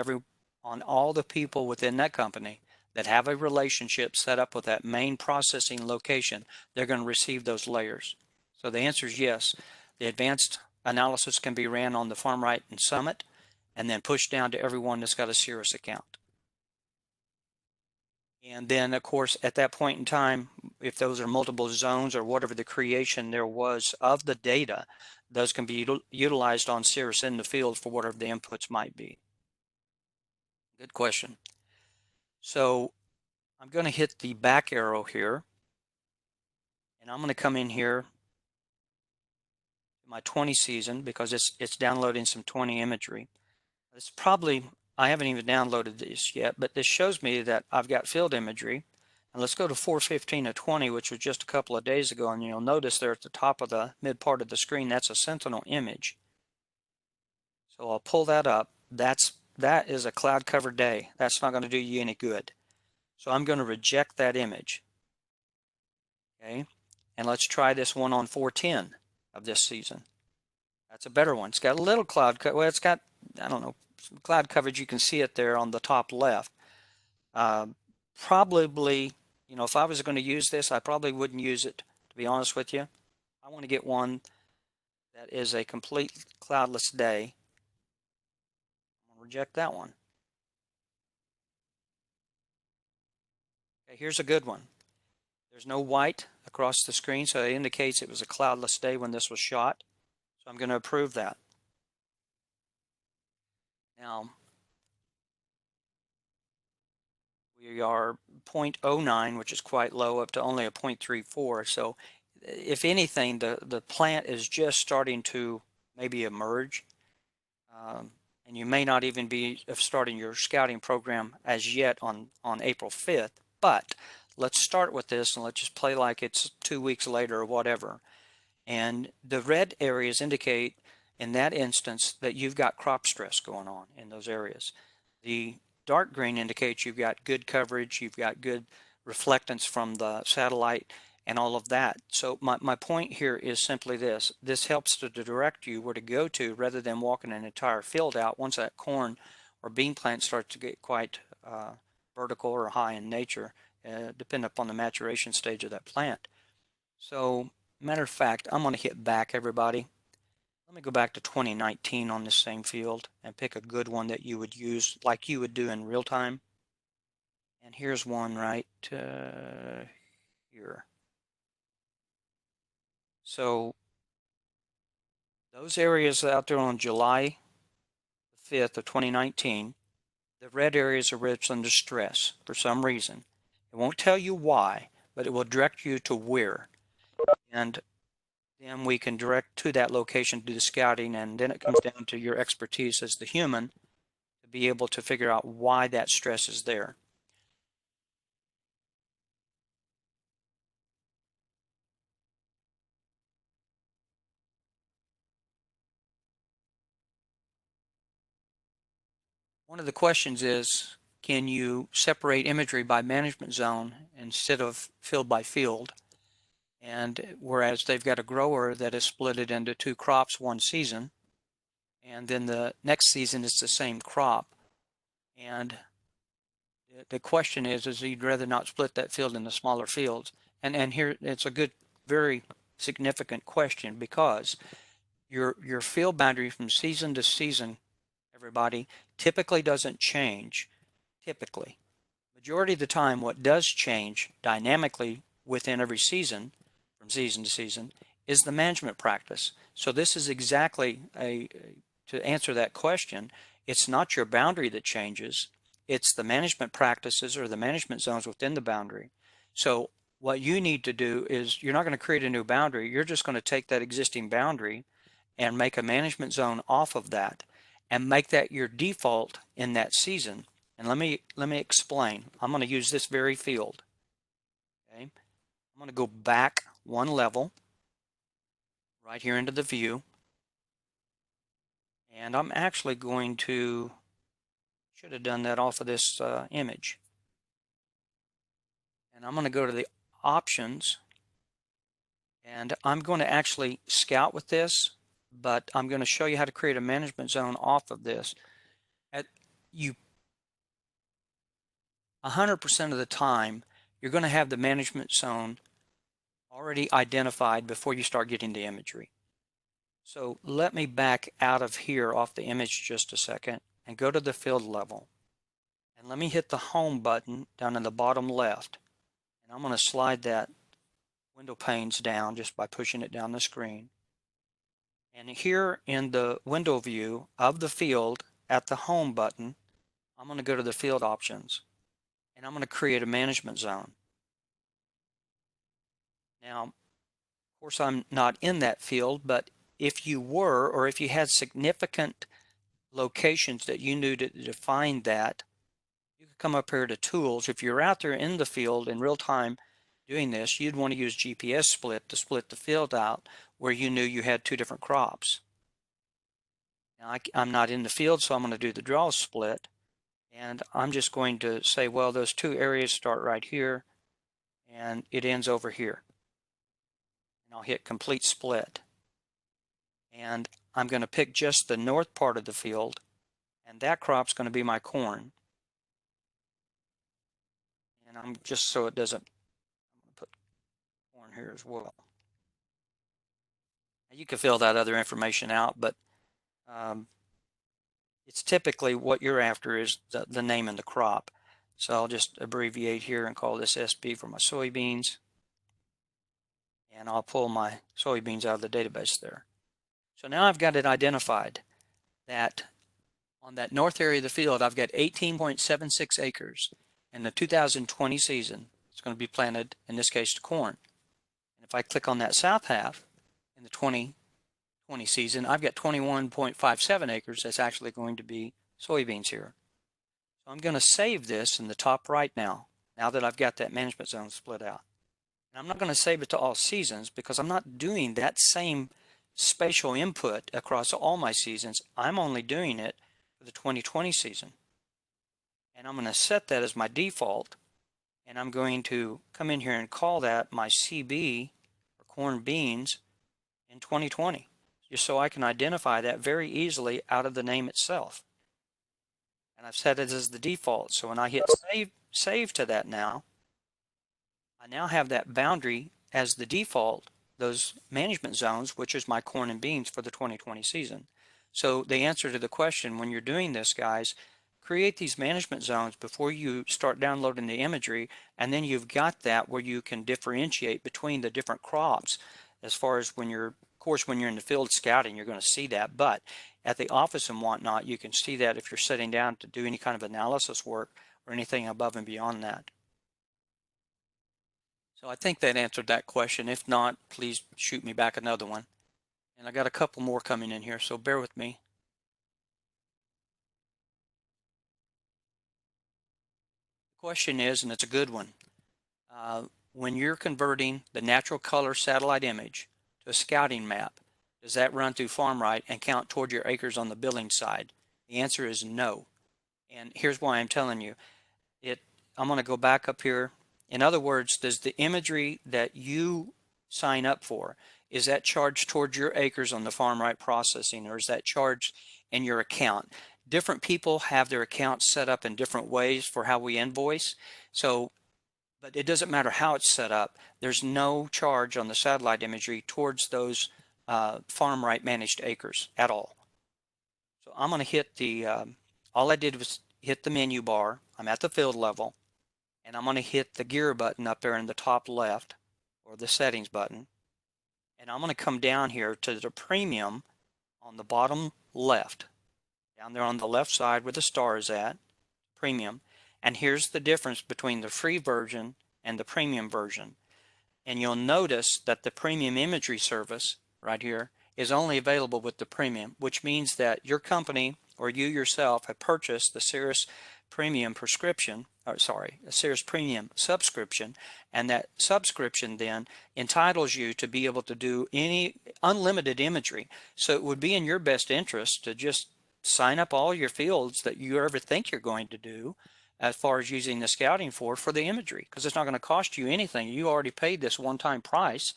all the people within that company that have a relationship set up with that main processing location. They're going to receive those layers. So the answer is yes. The advanced analysis can be ran on the FarmRight and Summit and then pushed down to everyone that's got a Sirrus account. And then, of course, at that point in time, if those are multiple zones or whatever the creation there was of the data, those can be utilized on Sirrus in the field for whatever the inputs might be. Good question. So I'm going to hit the back arrow here, and I'm going to come in here to my 20 season because it's downloading some 20 imagery. It's probably I haven't even downloaded this yet, but this shows me that I've got field imagery. And let's go to 4:15 of 20, which was just a couple of days ago, and you'll notice there at the top of the mid part of the screen, that's a Sentinel image. So I'll pull that up. That is a cloud covered day. That's not going to do you any good. So I'm going to reject that image. Okay, and let's try this one on 4:10 of this season. That's a better one. It's got a little cloud, well, it's got, I don't know, some cloud coverage. You can see it there on the top left. Uh, Probably, if I was going to use this, I probably wouldn't use it, to be honest with you. I want to get one that is a complete cloudless day. I'm going to reject that one. Okay, here's a good one. There's no white across the screen, so it indicates it was a cloudless day when this was shot. So I'm going to approve that. Now, we are 0.09, which is quite low, up to only a 0.34. So if anything, the plant is just starting to maybe emerge. And you may not even be starting your scouting program as yet on April 5th. But let's start with this and let's just play like it's 2 weeks later or whatever. And the red areas indicate in that instance that you've got crop stress going on in those areas. The dark green indicates you've got good coverage, you've got good reflectance from the satellite and all of that. So my point here is simply this. This helps to direct you where to go to rather than walking an entire field out once that corn or bean plant starts to get quite vertical or high in nature, depending upon the maturation stage of that plant. So matter of fact, I'm going to hit back, everybody. Let me go back to 2019 on this same field and pick a good one that you would use like you would do in real time. And here's one right here. So those areas out there on July 5th of 2019, the red areas are rich under stress for some reason. It won't tell you why, but it will direct you to where. And then we can direct to that location to do the scouting, and then it comes down to your expertise as the human to be able to figure out why that stress is there. One of the questions is, can you separate imagery by management zone instead of field by field? And whereas they've got a grower that has split it into 2 crops one season, and then the next season it's the same crop. And the question is you'd rather not split that field into smaller fields. And here it's a good, very significant question, because your field boundary from season to season, everybody, typically doesn't change. Typically. Majority of the time, what does change dynamically within every season, from season to season, is the management practice. So this is exactly to answer that question, it's not your boundary that changes, it's the management practices or the management zones within the boundary. So what you need to do is, you're not going to create a new boundary, you're just going to take that existing boundary and make a management zone off of that and make that your default in that season. And let me explain. I'm going to use this very field. Okay, I'm going to go back one level right here into the view, and I'm actually going to, should have done that off of this image, and I'm going to go to the options, and I'm going to actually scout with this, but I'm going to show you how to create a management zone off of this. You 100% of the time, you're going to have the management zone already identified before you start getting the imagery. So let me back out of here off the image just a second and go to the field level. And let me hit the home button down in the bottom left. And I'm going to slide that window panes down just by pushing it down the screen. And here in the window view of the field at the home button, I'm going to go to the field options and I'm going to create a management zone. Now, of course, I'm not in that field, but if you were, or if you had significant locations that you knew to define that, you could come up here to tools. If you're out there in the field in real time doing this, you'd want to use GPS split to split the field out where you knew you had two different crops. Now I'm not in the field, so I'm going to do the draw split, and I'm just going to say, well, those two areas start right here and it ends over here. And I'll hit complete split. And I'm going to pick just the north part of the field, and that crop's going to be my corn. And I'm just so it doesn't, I'm going to put corn here as well. Now you can fill that other information out, but it's typically what you're after is the name and the crop. So I'll just abbreviate here and call this SB for my soybeans. And I'll pull my soybeans out of the database there. So now I've got it identified that on that north area of the field, I've got 18.76 acres. In the 2020 season, it's going to be planted, in this case, to corn. And if I click on that south half, in the 2020 season, I've got 21.57 acres that's actually going to be soybeans here. So I'm going to save this in the top right now that I've got that management zone split out. And I'm not going to save it to all seasons because I'm not doing that same spatial input across all my seasons. I'm only doing it for the 2020 season. And I'm going to set that as my default. And I'm going to come in here and call that my CB, or corn beans, in 2020. Just so I can identify that very easily out of the name itself. And I've set it as the default. So when I hit save to that now, I now have that boundary as the default, those management zones, which is my corn and beans for the 2020 season. So the answer to the question, when you're doing this, guys, create these management zones before you start downloading the imagery, and then you've got that where you can differentiate between the different crops. As far as when you're, of course, when you're in the field scouting, you're going to see that, but at the office and whatnot, you can see that if you're sitting down to do any kind of analysis work or anything above and beyond that. So I think that answered that question. If not, please shoot me back another one. And I got a couple more coming in here, so bear with me. The question is, and it's a good one, when you're converting the natural color satellite image to a scouting map, does that run through FarmRight and count toward your acres on the billing side? The answer is no. And here's why I'm telling you. I'm going to go back up here. In other words, does the imagery that you sign up for, is that charged towards your acres on the FarmRight processing, or is that charged in your account? Different people have their accounts set up in different ways for how we invoice. So, but it doesn't matter how it's set up. There's no charge on the satellite imagery towards those FarmRight managed acres at all. So I'm going to hit the, all I did was hit the menu bar. I'm at the field level. And I'm going to hit the gear button up there in the top left, or the settings button. And I'm going to come down here to the premium on the bottom left, down there on the left side where the star is at, premium. And here's the difference between the free version and the premium version. And you'll notice that the premium imagery service right here is only available with the premium, which means that your company or you yourself have purchased the Sirrus premium prescription, or sorry, a Sirrus premium subscription, and that subscription then entitles you to be able to do any unlimited imagery. So it would be in your best interest to just sign up all your fields that you ever think you're going to do as far as using the scouting for the imagery, because it's not going to cost you anything. You already paid this one-time price,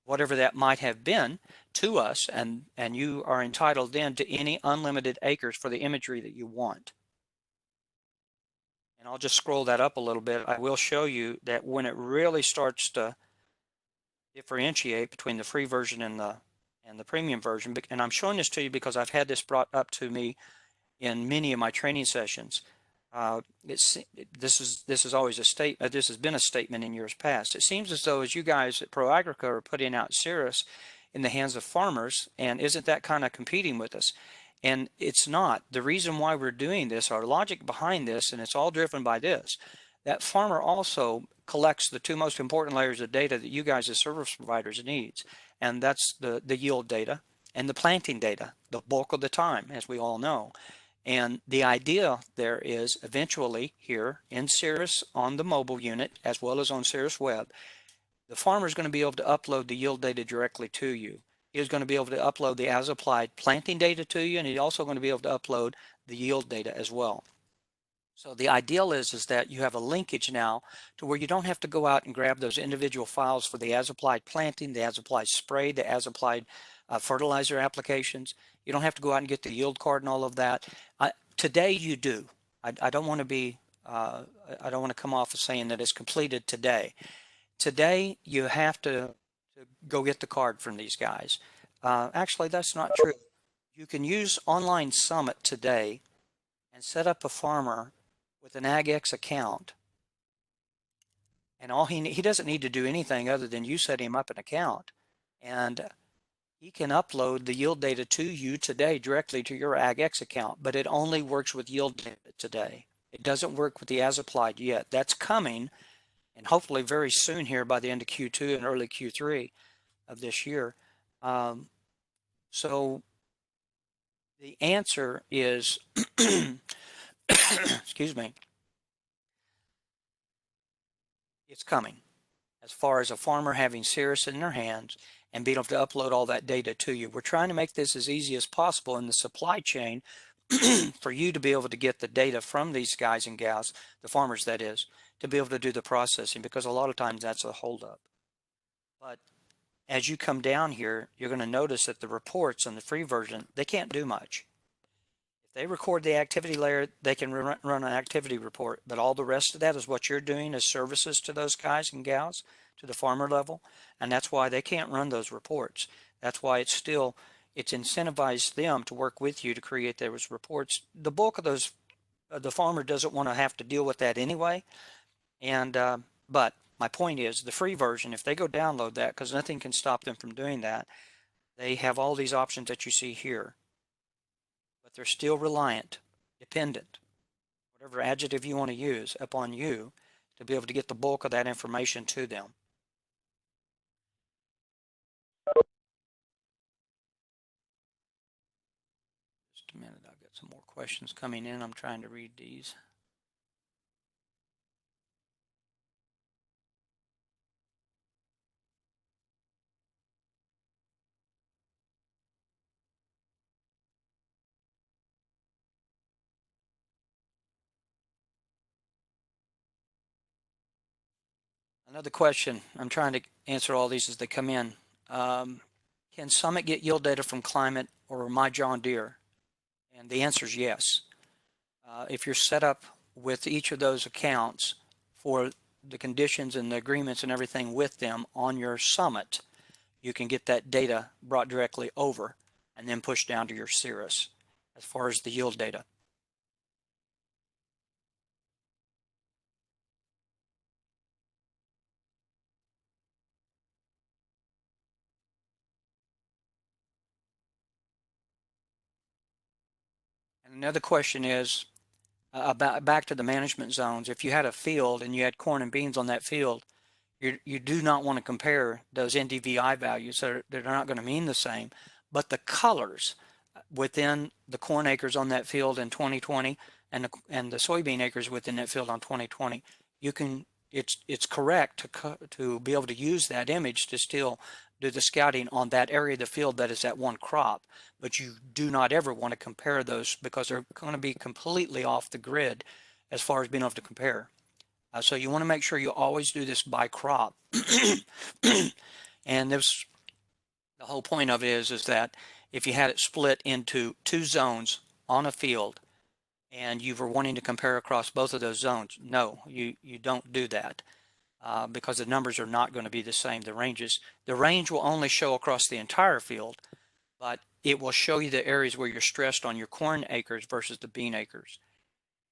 whatever that might have been, to us, and you are entitled then to any unlimited acres for the imagery that you want. And I'll just scroll that up a little bit. I will show you that when it really starts to differentiate between the free version and the premium version, and I'm showing this to you because I've had this brought up to me in many of my training sessions. This is always a statement. This has been a statement in years past. It seems as though as you guys at ProAgrica are putting out Sirrus in the hands of farmers, and isn't that kind of competing with us? And it's not. The reason why we're doing this, our logic behind this, and it's all driven by this, that farmer also collects the two most important layers of data that you guys as service providers needs, and that's the yield data and the planting data the bulk of the time, as we all know. And the idea there is eventually here in Sirrus on the mobile unit, as well as on Sirrus Web, the farmer is going to be able to upload the yield data directly to you. He is going to be able to upload the as applied planting data to you, and he's also going to be able to upload the yield data as well. So the ideal is that you have a linkage now to where you don't have to go out and grab those individual files for the as applied planting, the as applied spray, the as applied fertilizer applications. You don't have to go out and get the yield card and all of that. Today you do. I don't want to be I don't want to come off as saying that it's completed today. Today you have to go get the card from these guys. Actually, that's not true. You can use Online Summit today and set up a farmer with an AgX account, and all he doesn't need to do anything other than you set him up an account, and he can upload the yield data to you today directly to your AgX account. But it only works with yield data today. It doesn't work with the as applied yet. That's coming, and hopefully very soon here by the end of Q2 and early Q3 of this year. So the answer is, excuse me, it's coming. As far as a farmer having Sirrus in their hands and being able to upload all that data to you. We're trying to make this as easy as possible in the supply chain for you to be able to get the data from these guys and gals, the farmers that is, to be able to do the processing, because a lot of times that's a holdup. But as you come down here, you're going to notice that the reports on the free version, they can't do much. They record the activity layer, they can run an activity report, but all the rest of that is what you're doing as services to those guys and gals, to the farmer level, and that's why they can't run those reports. That's why it's incentivized them to work with you to create those reports. The bulk of those, the farmer doesn't want to have to deal with that anyway, and but my point is the free version, if they go download that, because nothing can stop them from doing that, they have all these options that you see here. But they're still reliant, dependent, whatever adjective you want to use, upon you to be able to get the bulk of that information to them. Just a minute, I've got some more questions coming in. I'm trying to read these. Another question, I'm trying to answer all these as they come in. Can Summit get yield data from Climate or My John Deere? And the answer is yes. If you're set up with each of those accounts for the conditions and the agreements and everything with them on your Summit, you can get that data brought directly over and then pushed down to your Sirrus as far as the yield data. And another question is about back to the management zones. If you had a field and you had corn and beans on that field, you do not want to compare those NDVI values. They're not going to mean the same, but the colors within the corn acres on that field in 2020 and the soybean acres within that field on 2020, you can it's correct to be able to use that image to still do the scouting on that area of the field that is that one crop, but you do not ever want to compare those because they're going to be completely off the grid as far as being able to compare. So you want to make sure you always do this by crop. And this, the whole point of it is that if you had it split into two zones on a field and you were wanting to compare across both of those zones, no, you don't do that because the numbers are not going to be the same. The range will only show across the entire field, but it will show you the areas where you're stressed on your corn acres versus the bean acres.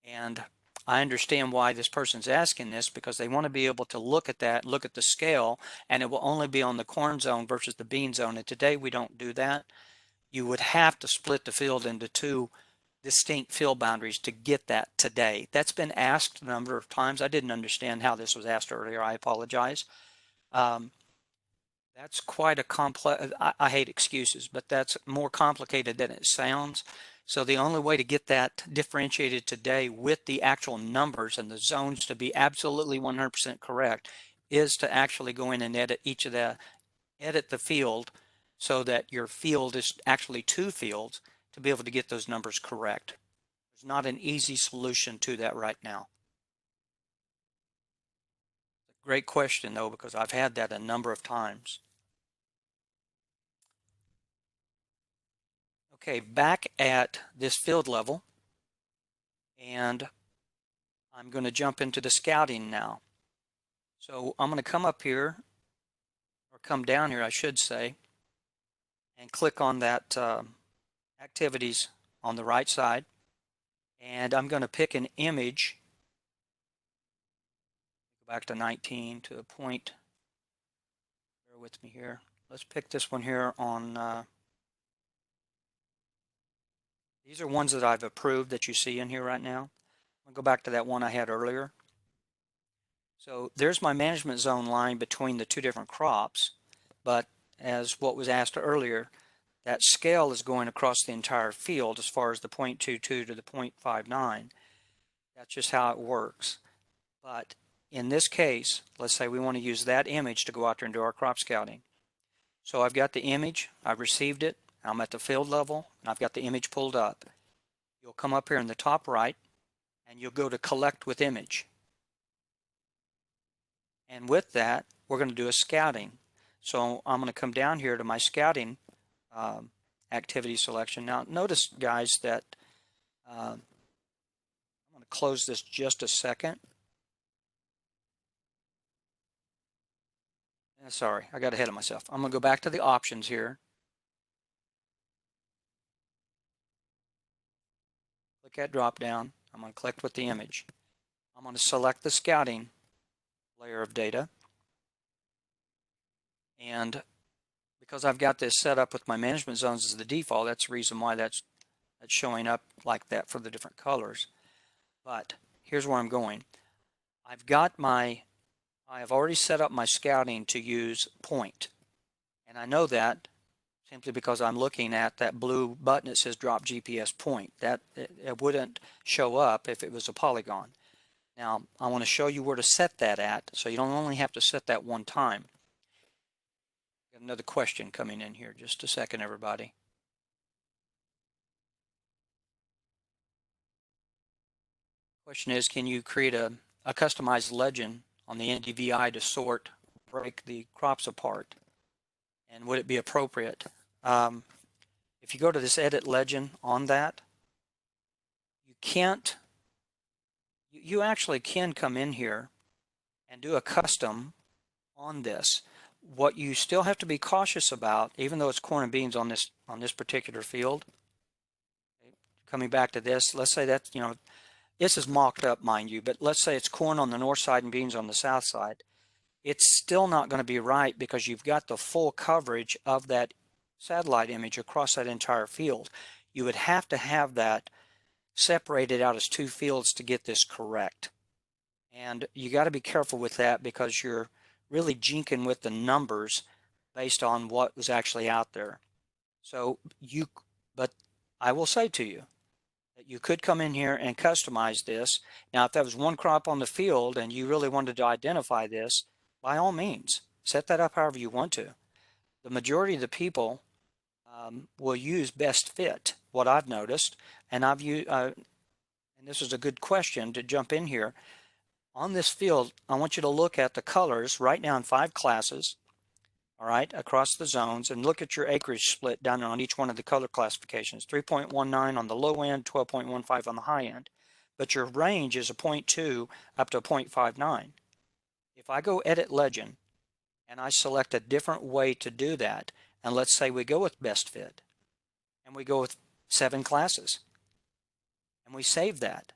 And I understand why this person's asking this, because they want to be able to look at that, look at the scale, and it will only be on the corn zone versus the bean zone. And today we don't do that. You would have to split the field into two distinct field boundaries to get that today. That's been asked a number of times. I didn't understand how this was asked earlier. I apologize. That's quite a complex, I hate excuses, but that's more complicated than it sounds. So the only way to get that differentiated today with the actual numbers and the zones to be absolutely 100% correct is to actually go in and edit the field so that your field is actually two fields to be able to get those numbers correct. There's not an easy solution to that right now. Great question though, because I've had that a number of times. Okay, back at this field level, and I'm going to jump into the scouting now. So I'm going to come up here, or come down here, I should say, and click on that activities on the right side. And I'm going to pick an image. Go back to 19 to a point. Bear with me here. Let's pick this one here on, these are ones that I've approved that you see in here right now. I'll go back to that one I had earlier. So there's my management zone line between the two different crops, but as what was asked earlier, that scale is going across the entire field as far as the 0.22 to the 0.59. That's just how it works. But in this case, let's say we want to use that image to go out there and do our crop scouting. So I've got the image, I've received it, I'm at the field level, and I've got the image pulled up. You'll come up here in the top right, and you'll go to Collect with Image. And with that, we're going to do a scouting. So I'm going to come down here to my scouting activity selection. Now notice, guys, that I'm going to close this just a second. Sorry, I got ahead of myself. I'm going to go back to the options here. Click that drop down. I'm going to click with the image. I'm going to select the scouting layer of data. And because I've got this set up with my management zones as the default, that's the reason why that's showing up like that for the different colors. But here's where I'm going. I have already set up my scouting to use point. And I know that simply because I'm looking at that blue button that says drop GPS point. That it wouldn't show up if it was a polygon. Now I want to show you where to set that at, so you don't only have to set that one time. Got another question coming in here. Just a second, everybody. Question is, can you create a customized legend on the NDVI to sort, break the crops apart? And would it be appropriate? If you go to this edit legend on that, you actually can come in here and do a custom on this. What you still have to be cautious about, even though it's corn and beans on this particular field, coming back to this, let's say that, this is mocked up, mind you, but let's say it's corn on the north side and beans on the south side. It's still not going to be right because you've got the full coverage of that satellite image across that entire field. You would have to have that separated out as two fields to get this correct. And you got to be careful with that because you're really jinking with the numbers based on what was actually out there. So but I will say to you that you could come in here and customize this. Now, if that was one crop on the field and you really wanted to identify this, by all means, set that up however you want to. The majority of the people will use best fit, what I've noticed, and I've used, and this is a good question to jump in here. On this field, I want you to look at the colors right now in 5 classes, all right, across the zones, and look at your acreage split down on each one of the color classifications. 3.19 on the low end, 12.15 on the high end. But your range is a 0.2 up to a 0.59. If I go edit legend and I select a different way to do that, and let's say we go with best fit, and we go with 7 classes, and we save that,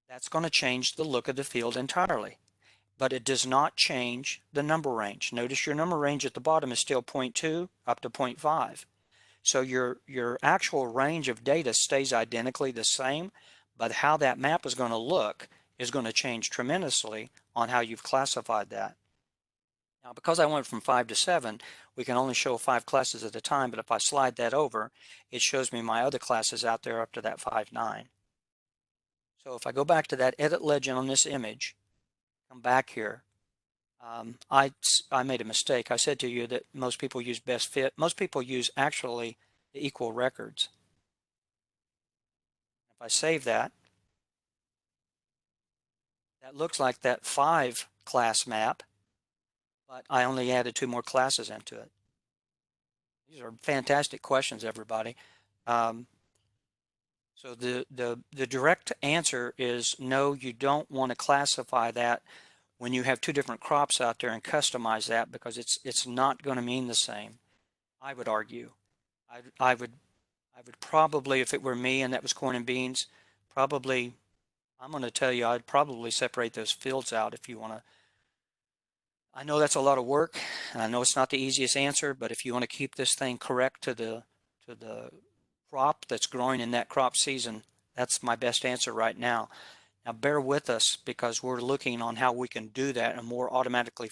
that's going to change the look of the field entirely. But it does not change the number range. Notice your number range at the bottom is still 0.2 up to 0.5. So your actual range of data stays identically the same, but how that map is going to look is going to change tremendously on how you've classified that. Now, because I went from 5 to 7, we can only show 5 classes at a time, but if I slide that over, it shows me my other classes out there up to that 5.9. So if I go back to that edit legend on this image, come back here, I made a mistake. I said to you that most people use best fit. Most people use actually the equal records. If I save that, that looks like that 5 class map, but I only added 2 more classes into it. These are fantastic questions, everybody. So the direct answer is no, you don't want to classify that when you have 2 different crops out there and customize that, because it's not going to mean the same. I would argue. I would probably, if it were me and that was corn and beans, probably, I'm going to tell you, I'd probably separate those fields out if you want to. I know that's a lot of work, and I know it's not the easiest answer, but if you want to keep this thing correct to the crop that's growing in that crop season, that's my best answer right now. Now bear with us, because we're looking on how we can do that and more automatically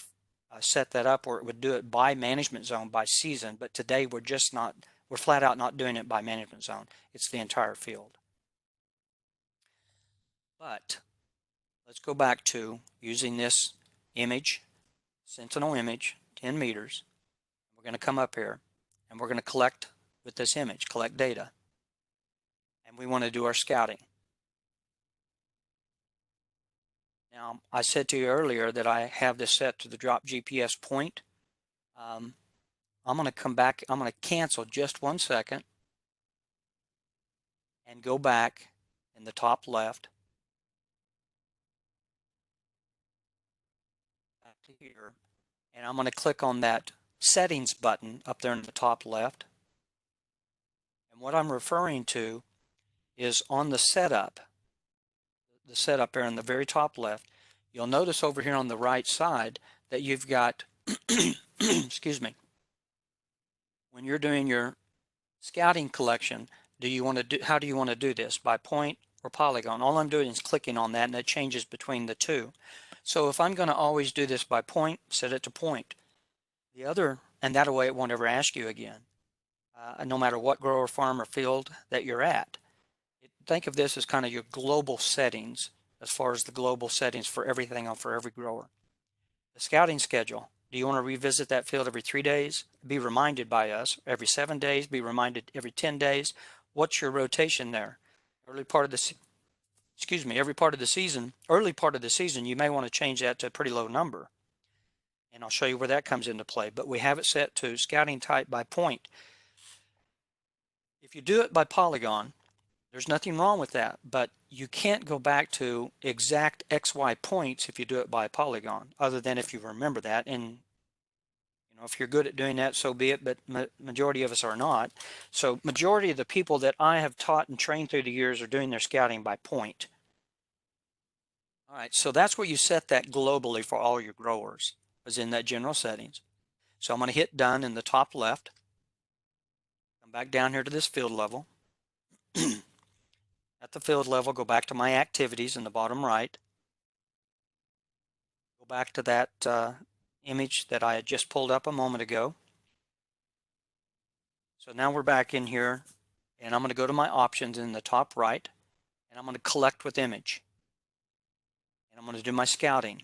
set that up, or it would do it by management zone, by season. But today we're just not, we're flat out not doing it by management zone. It's the entire field. But let's go back to using this image, sentinel image, 10 meters. We're going to come up here and we're going to collect with this image, collect data. And we want to do our scouting. Now, I said to you earlier that I have this set to the drop GPS point. I'm going to come back, I'm going to cancel just 1 second and go back in the top left back to here, and I'm going to click on that settings button up there in the top left. And what I'm referring to is on the setup there in the very top left. You'll notice over here on the right side that you've got excuse me, when you're doing your scouting collection, how do you want to do this, by point or polygon? All I'm doing is clicking on that, and it changes between the two. So if I'm going to always do this by point, set it to point. The other, and that way it won't ever ask you again, no matter what grower, farm, or field that you're at. Think of this as kind of your global settings, as far as the global settings for everything for every grower. The scouting schedule. Do you want to revisit that field every 3 days? Be reminded by us. Every 7 days? Be reminded every 10 days? What's your rotation there? Early part of the, every part of the season, early part of the season, you may want to change that to a pretty low number. And I'll show you where that comes into play. But we have it set to scouting type by point. If you do it by polygon, there's nothing wrong with that, but you can't go back to exact XY points if you do it by polygon, other than if you remember that. And if you're good at doing that, so be it, but majority of us are not. So majority of the people that I have taught and trained through the years are doing their scouting by point. All right, so that's where you set that globally for all your growers, is in that general settings. So I'm going to hit done in the top left. Come back down here to this field level. At the field level, go back to my activities in the bottom right. Go back to that image that I had just pulled up a moment ago. So now we're back in here, and I'm going to go to my options in the top right, and I'm going to collect with image. And I'm going to do my scouting.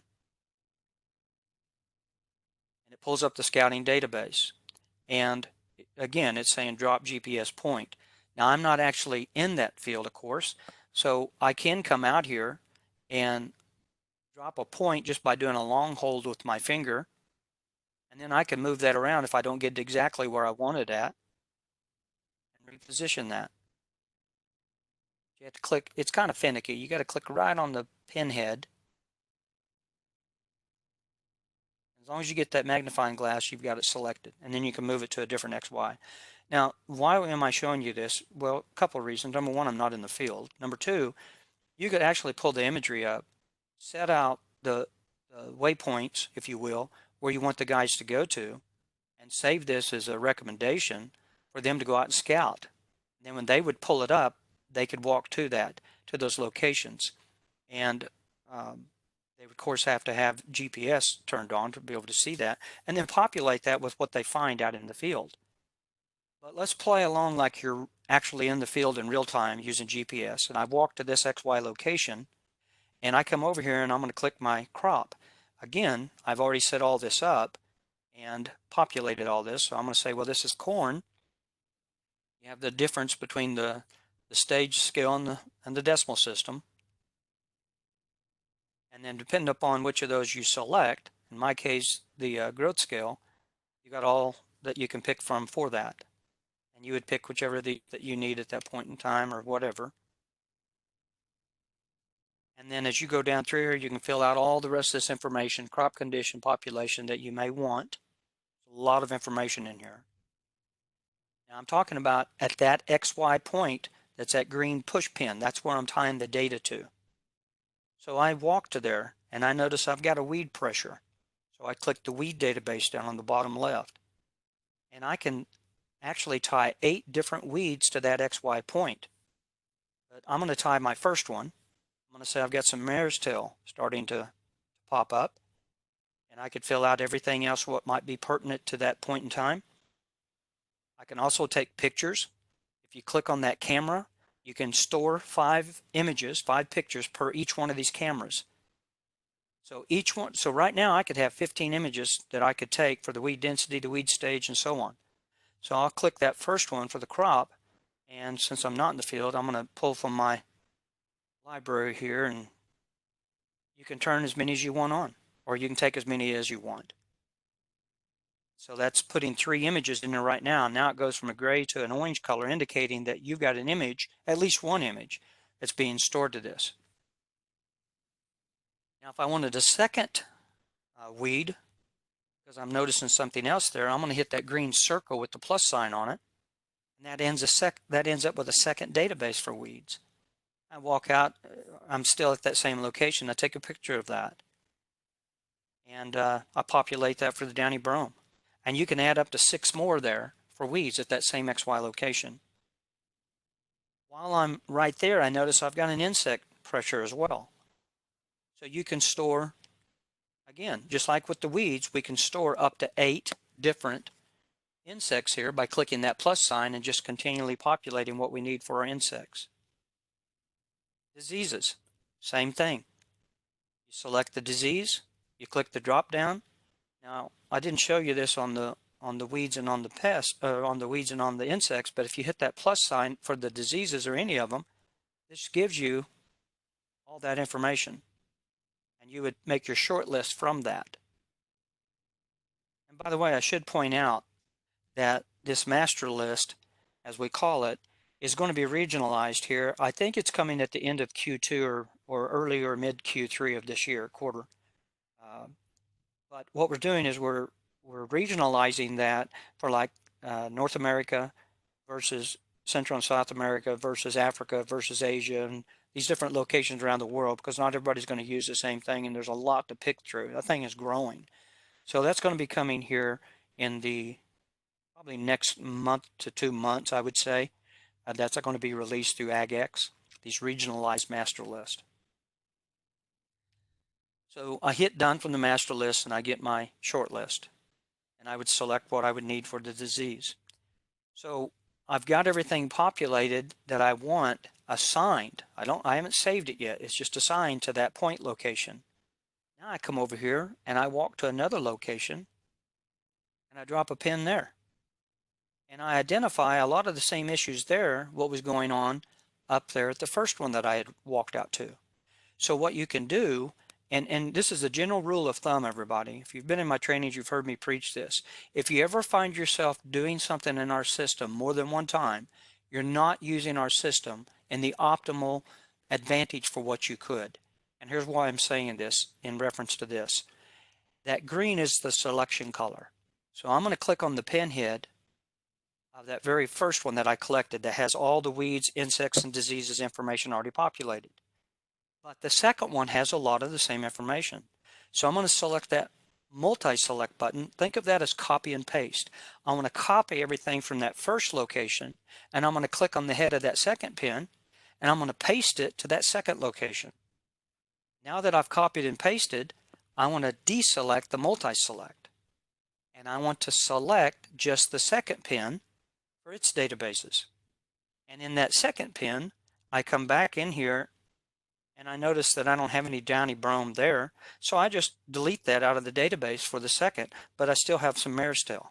And it pulls up the scouting database. And again, it's saying drop GPS point. Now I'm not actually in that field, of course, so I can come out here and drop a point just by doing a long hold with my finger, and then I can move that around if I don't get exactly where I want it at, and reposition that. You have to click, it's kind of finicky. You got to click right on the pin head. As long as you get that magnifying glass, you've got it selected, and then you can move it to a different XY. Now, why am I showing you this? Well, a couple of reasons. Number one, I'm not in the field. Number two, you could actually pull the imagery up, set out the waypoints, if you will, where you want the guys to go to, and save this as a recommendation for them to go out and scout. And then when they would pull it up, they could walk to those locations. And They would, of course, have to have GPS turned on to be able to see that, and then populate that with what they find out in the field. But let's play along like you're actually in the field in real time using GPS. And I've walked to this XY location, and I come over here and I'm going to click my crop. Again, I've already set all this up and populated all this. So I'm going to say, well, this is corn. You have the difference between the stage scale and the decimal system. And then depending upon which of those you select, in my case, the growth scale, you got all that you can pick from for that. And you would pick whichever that you need at that point in time or whatever. And then as you go down through here, you can fill out all the rest of this information, crop condition, population that you may want. A lot of information in here. Now I'm talking about at that XY point, that's that green push pin. That's where I'm tying the data to. So I walk to there and I notice I've got a weed pressure. So I click the weed database down on the bottom left. And I can actually tie 8 different weeds to that XY point. But I'm going to tie my first one. I'm going to say I've got some mare's tail starting to pop up. And I could fill out everything else what might be pertinent to that point in time. I can also take pictures. If you click on that camera, you can store 5 images, 5 pictures per each one of these cameras. So each one, so right now I could have 15 images that I could take for the weed density, the weed stage, and so on. So I'll click that first one for the crop, and since I'm not in the field, I'm going to pull from my library here, and you can turn as many as you want on, or you can take as many as you want. So that's putting 3 images in there right now. Now it goes from a gray to an orange color, indicating that you've got an image, at least one image, that's being stored to this. Now if I wanted a second weed, because I'm noticing something else there, I'm going to hit that green circle with the plus sign on it, and that ends up with a second database for weeds. I walk out, I'm still at that same location. I take a picture of that, and I populate that for the downy brome. And you can add up to 6 more there for weeds at that same XY location. While I'm right there, I notice I've got an insect pressure as well. So you can store, again, just like with the weeds, we can store up to 8 different insects here by clicking that plus sign and just continually populating what we need for our insects. Diseases, same thing. You select the disease, you click the drop down. Now, I didn't show you this on the weeds and on the pests, on the weeds and on the insects, but if you hit that plus sign for the diseases or any of them, this gives you all that information. And you would make your short list from that. And by the way, I should point out that this master list, as we call it, is going to be regionalized here. I think it's coming at the end of Q2 or early or mid Q3 of this year, quarter. But what we're doing is we're regionalizing that for like North America versus Central and South America versus Africa versus Asia and these different locations around the world, because not everybody's going to use the same thing, and there's a lot to pick through. That thing is growing. So that's going to be coming here in the probably next month to 2 months, I would say. That's going to be released through AgX, these regionalized master lists. So I hit done from the master list and I get my short list, and I would select what I would need for the disease. So I've got everything populated that I want assigned. I haven't saved it yet. It's just assigned to that point location. Now I come over here and I walk to another location and I drop a pin there. And I identify a lot of the same issues there, what was going on up there at the first one that I had walked out to. So what you can do, and this is a general rule of thumb, everybody. If you've been in my trainings, you've heard me preach this. If you ever find yourself doing something in our system more than one time, you're not using our system in the optimal advantage for what you could. And here's why I'm saying this in reference to this. That green is the selection color. So I'm going to click on the pin head of that very first one that I collected that has all the weeds, insects, and diseases information already populated. But the second one has a lot of the same information. So I'm going to select that multi-select button. Think of that as copy and paste. I want to copy everything from that first location, and I'm going to click on the head of that second pin, and I'm going to paste it to that second location. Now that I've copied and pasted, I want to deselect the multi-select. And I want to select just the second pin for its databases. And in that second pin, I come back in here and I notice that I don't have any Downy Brome there. So I just delete that out of the database for the second, but I still have some mare's tail.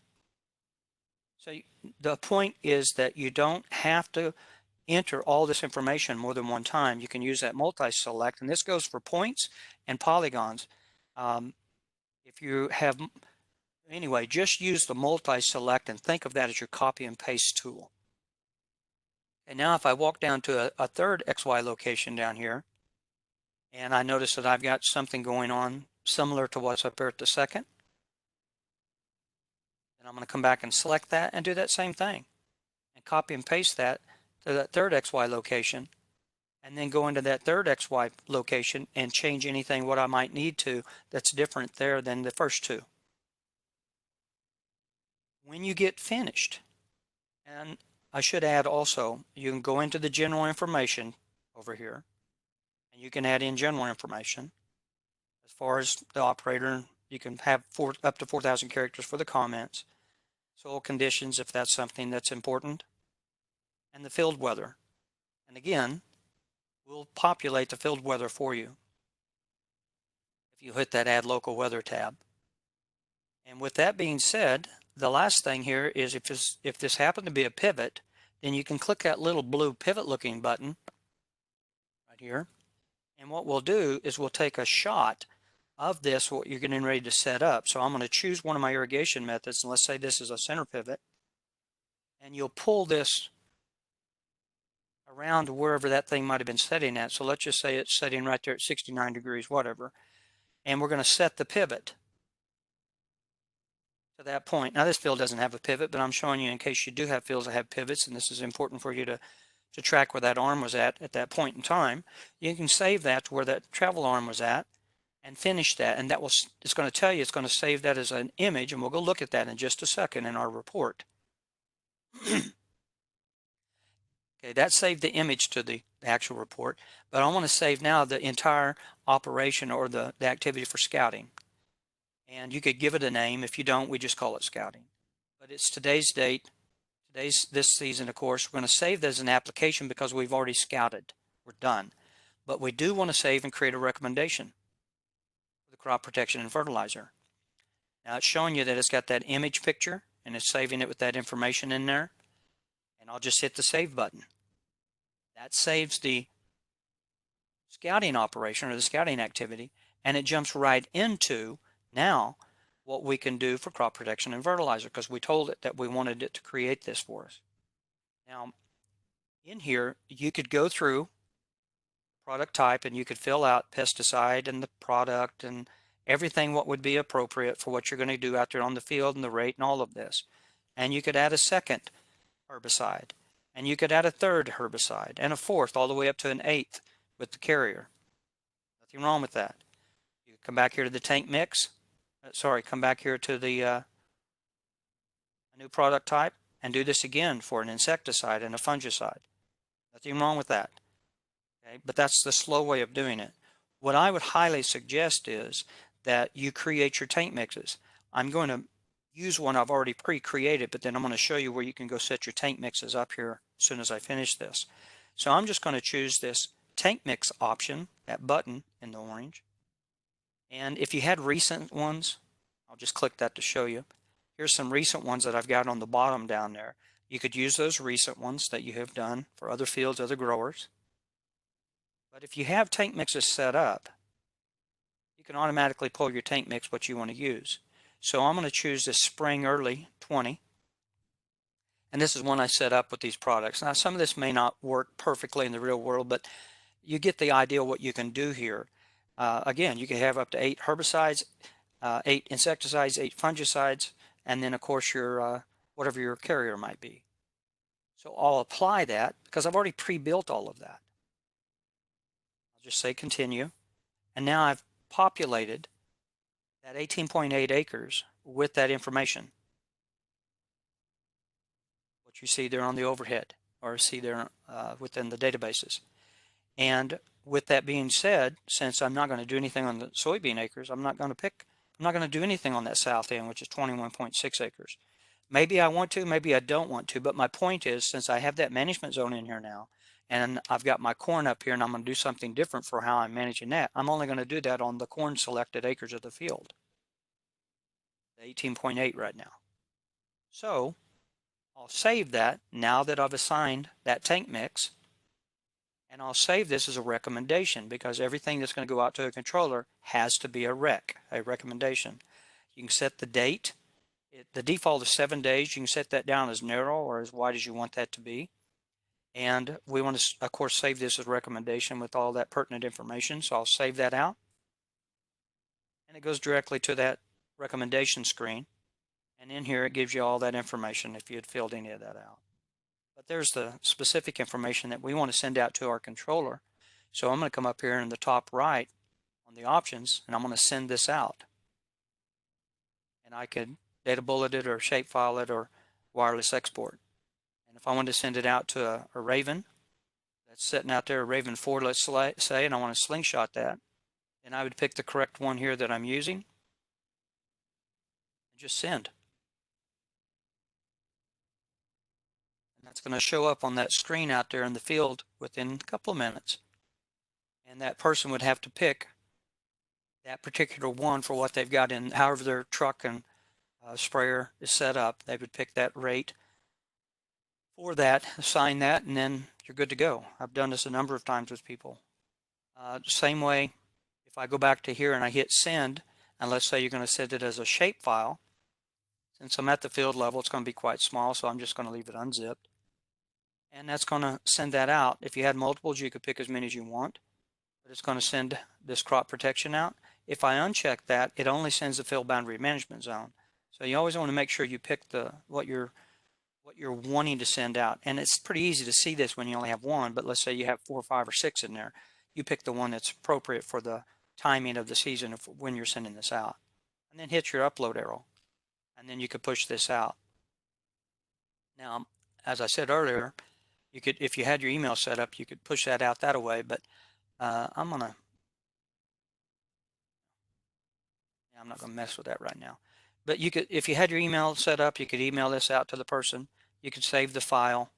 So the point is that you don't have to enter all this information more than one time. You can use that multi-select, and this goes for points and polygons. If you have, anyway, just use the multi-select and think of that as your copy and paste tool. And now if I walk down to a third XY location down here, and I notice that I've got something going on similar to what's up here at the second, then I'm going to come back and select that and do that same thing and copy and paste that to that third XY location, and then go into that third XY location and change anything what I might need to that's different there than the first two. When you get finished, and I should add also, you can go into the general information over here, and you can add in general information. As far as the operator, you can have up to 4,000 characters for the comments, soil conditions if that's something that's important, and the field weather. And again, we'll populate the field weather for you if you hit that Add Local Weather tab. And with that being said, the last thing here is if this happened to be a pivot, then you can click that little blue pivot looking button right here. And what we'll do is we'll take a shot of this, what you're getting ready to set up. So I'm going to choose one of my irrigation methods, and let's say this is a center pivot. And you'll pull this around to wherever that thing might have been setting at. So let's just say it's setting right there at 69 degrees, whatever. And we're going to set the pivot to that point. Now this field doesn't have a pivot, but I'm showing you in case you do have fields that have pivots, and this is important for you to track where that arm was at that point in time. You can save that to where that travel arm was at and finish that, and that will, it's going to tell you, it's going to save that as an image, and we'll go look at that in just a second in our report. Okay, that saved the image to the actual report, but I want to save now the entire operation or the activity for scouting. And you could give it a name. If you don't, we just call it scouting. But it's today's date, this season, of course. We're going to save that as an application because we've already scouted. We're done. But we do want to save and create a recommendation for the crop protection and fertilizer. Now it's showing you that it's got that image picture, and it's saving it with that information in there. And I'll just hit the save button. That saves the scouting operation or the scouting activity, and it jumps right into now what we can do for crop protection and fertilizer, because we told it that we wanted it to create this for us. Now in here you could go through product type and you could fill out pesticide and the product and everything what would be appropriate for what you're going to do out there on the field and the rate and all of this. And you could add a second herbicide, and you could add a third herbicide and a fourth, all the way up to an eighth with the carrier. Nothing wrong with that. You come back here to the tank mix. Come back here to the a new product type and do this again for an insecticide and a fungicide. Nothing wrong with that. Okay, but that's the slow way of doing it. What I would highly suggest is that you create your tank mixes. I'm going to use one I've already pre-created, but then I'm going to show you where you can go set your tank mixes up here as soon as I finish this. So I'm just going to choose this tank mix option, that button in the orange. And if you had recent ones, I'll just click that to show you. Here's some recent ones that I've got on the bottom down there. You could use those recent ones that you have done for other fields, other growers. But if you have tank mixes set up, you can automatically pull your tank mix what you want to use. So I'm going to choose this Spring Early 20. And this is one I set up with these products. Now some of this may not work perfectly in the real world, but you get the idea what you can do here. Again, you can have up to 8 herbicides, 8 insecticides, 8 fungicides, and then of course your whatever your carrier might be. So I'll apply that because I've already pre-built all of that. I'll just say continue, and now I've populated that 18.8 acres with that information. What you see there on the overhead, or see there within the databases. And with that being said, since I'm not going to do anything on the soybean acres, I'm not going to do anything on that south end, which is 21.6 acres. Maybe I want to, maybe I don't want to, but my point is, since I have that management zone in here now, and I've got my corn up here and I'm going to do something different for how I'm managing that, I'm only going to do that on the corn selected acres of the field, the 18.8 right now. So I'll save that now that I've assigned that tank mix, and I'll save this as a recommendation because everything that's going to go out to a controller has to be a recommendation. You can set the date. The default is 7 days. You can set that down as narrow or as wide as you want that to be. And we want to, of course, save this as a recommendation with all that pertinent information. So I'll save that out. And it goes directly to that recommendation screen. And in here, it gives you all that information if you had filled any of that out. But there's the specific information that we want to send out to our controller. So I'm going to come up here in the top right on the options, and I'm going to send this out. And I could data bullet it or shapefile it or wireless export. And if I want to send it out to a Raven that's sitting out there, a Raven 4, let's say, and I want to slingshot that, then I would pick the correct one here that I'm using and just send. And that's going to show up on that screen out there in the field within a couple of minutes. And that person would have to pick that particular one for what they've got in, however their truck and sprayer is set up. They would pick that rate for that, assign that, and then you're good to go. I've done this a number of times with people. Same way, if I go back to here and I hit send, and let's say you're going to send it as a shape file, since I'm at the field level, it's going to be quite small, so I'm just going to leave it unzipped. And that's going to send that out. If you had multiples, you could pick as many as you want, but it's going to send this crop protection out. If I uncheck that, it only sends the field boundary management zone. So you always want to make sure you pick what you're wanting to send out. And it's pretty easy to see this when you only have one, but let's say you have 4, 5, or 6 in there. You pick the one that's appropriate for the timing of the season of when you're sending this out. And then hit your upload arrow. And then you could push this out. Now, as I said earlier, you could, if you had your email set up, you could push that out that way, but I'm not gonna mess with that right now. But you could, if you had your email set up, you could email this out to the person. You could save the file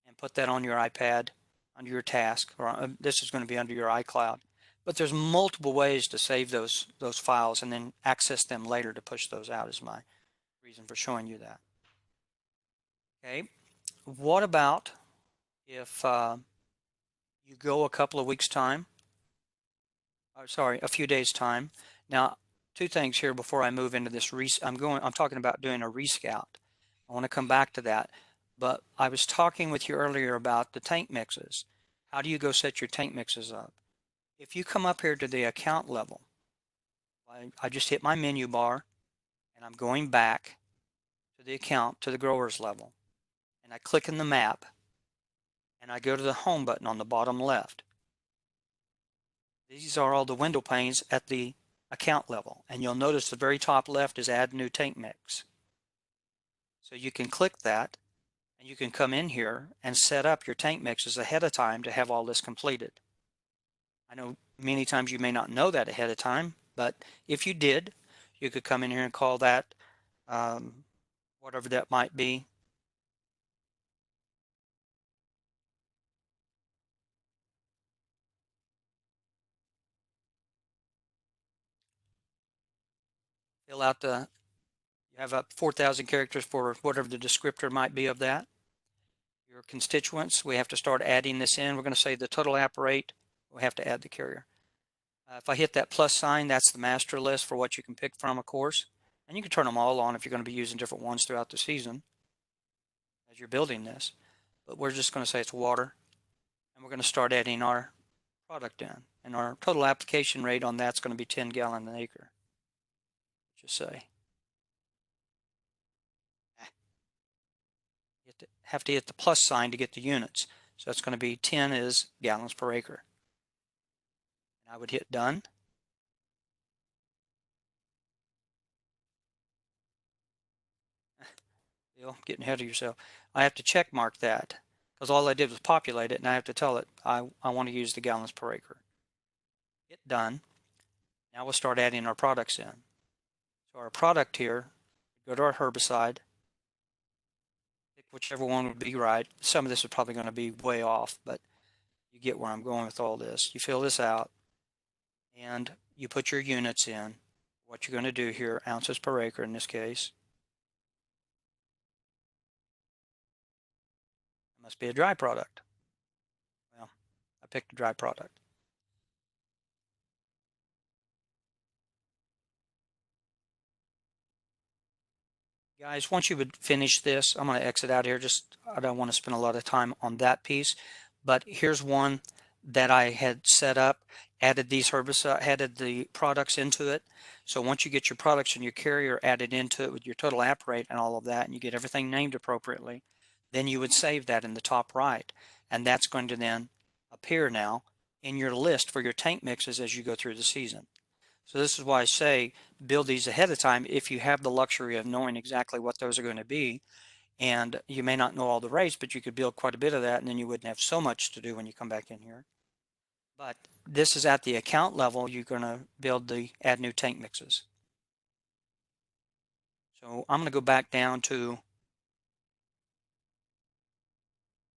and put that on your iPad under your task, or this is going to be under your iCloud. But there's multiple ways to save those files and then access them later to push those out is my reason for showing you that. Okay, what about if you go a couple of weeks time, or sorry, a few days time. Now, two things here before I move into this. I'm talking about doing a rescout. I want to come back to that, but I was talking with you earlier about the tank mixes. How do you go set your tank mixes up? If you come up here to the account level, I just hit my menu bar and I'm going back to the account to the growers level, and I click in the map and I go to the home button on the bottom left. These are all the window panes at the account level, and you'll notice the very top left is add new tank mix. So you can click that and you can come in here and set up your tank mixes ahead of time to have all this completed. I know many times you may not know that ahead of time, but if you did, you could come in here and call that whatever that might be. Fill out you have up 4,000 characters for whatever the descriptor might be of that. Your constituents, we have to start adding this in. We're going to say the total app rate, we have to add the carrier. If I hit that plus sign, that's the master list for what you can pick from, of course. And you can turn them all on if you're going to be using different ones throughout the season as you're building this. But we're just going to say it's water. And we're going to start adding our product in. And our total application rate on that's going to be 10 gallons an acre. Just say. You have to hit the plus sign to get the units. So that's going to be 10 is gallons per acre. And I would hit done. Getting ahead of yourself. I have to check mark that because all I did was populate it, and I have to tell it I want to use the gallons per acre. Hit done. Now we'll start adding our products in. So our product here, go to our herbicide, pick whichever one would be right. Some of this is probably going to be way off, but you get where I'm going with all this. You fill this out, and you put your units in. What you're going to do here, ounces per acre in this case. It must be a dry product. Well, I picked a dry product. Guys, once you would finish this, I'm going to exit out here. Just I don't want to spend a lot of time on that piece. But here's one that I had set up, added these herbicides, added the products into it. So once you get your products and your carrier added into it with your total app rate and all of that, and you get everything named appropriately, then you would save that in the top right. And that's going to then appear now in your list for your tank mixes as you go through the season. So this is why I say build these ahead of time if you have the luxury of knowing exactly what those are going to be. And you may not know all the rates, but you could build quite a bit of that, and then you wouldn't have so much to do when you come back in here. But this is at the account level. You're going to build the add new tank mixes. So I'm going to go back down to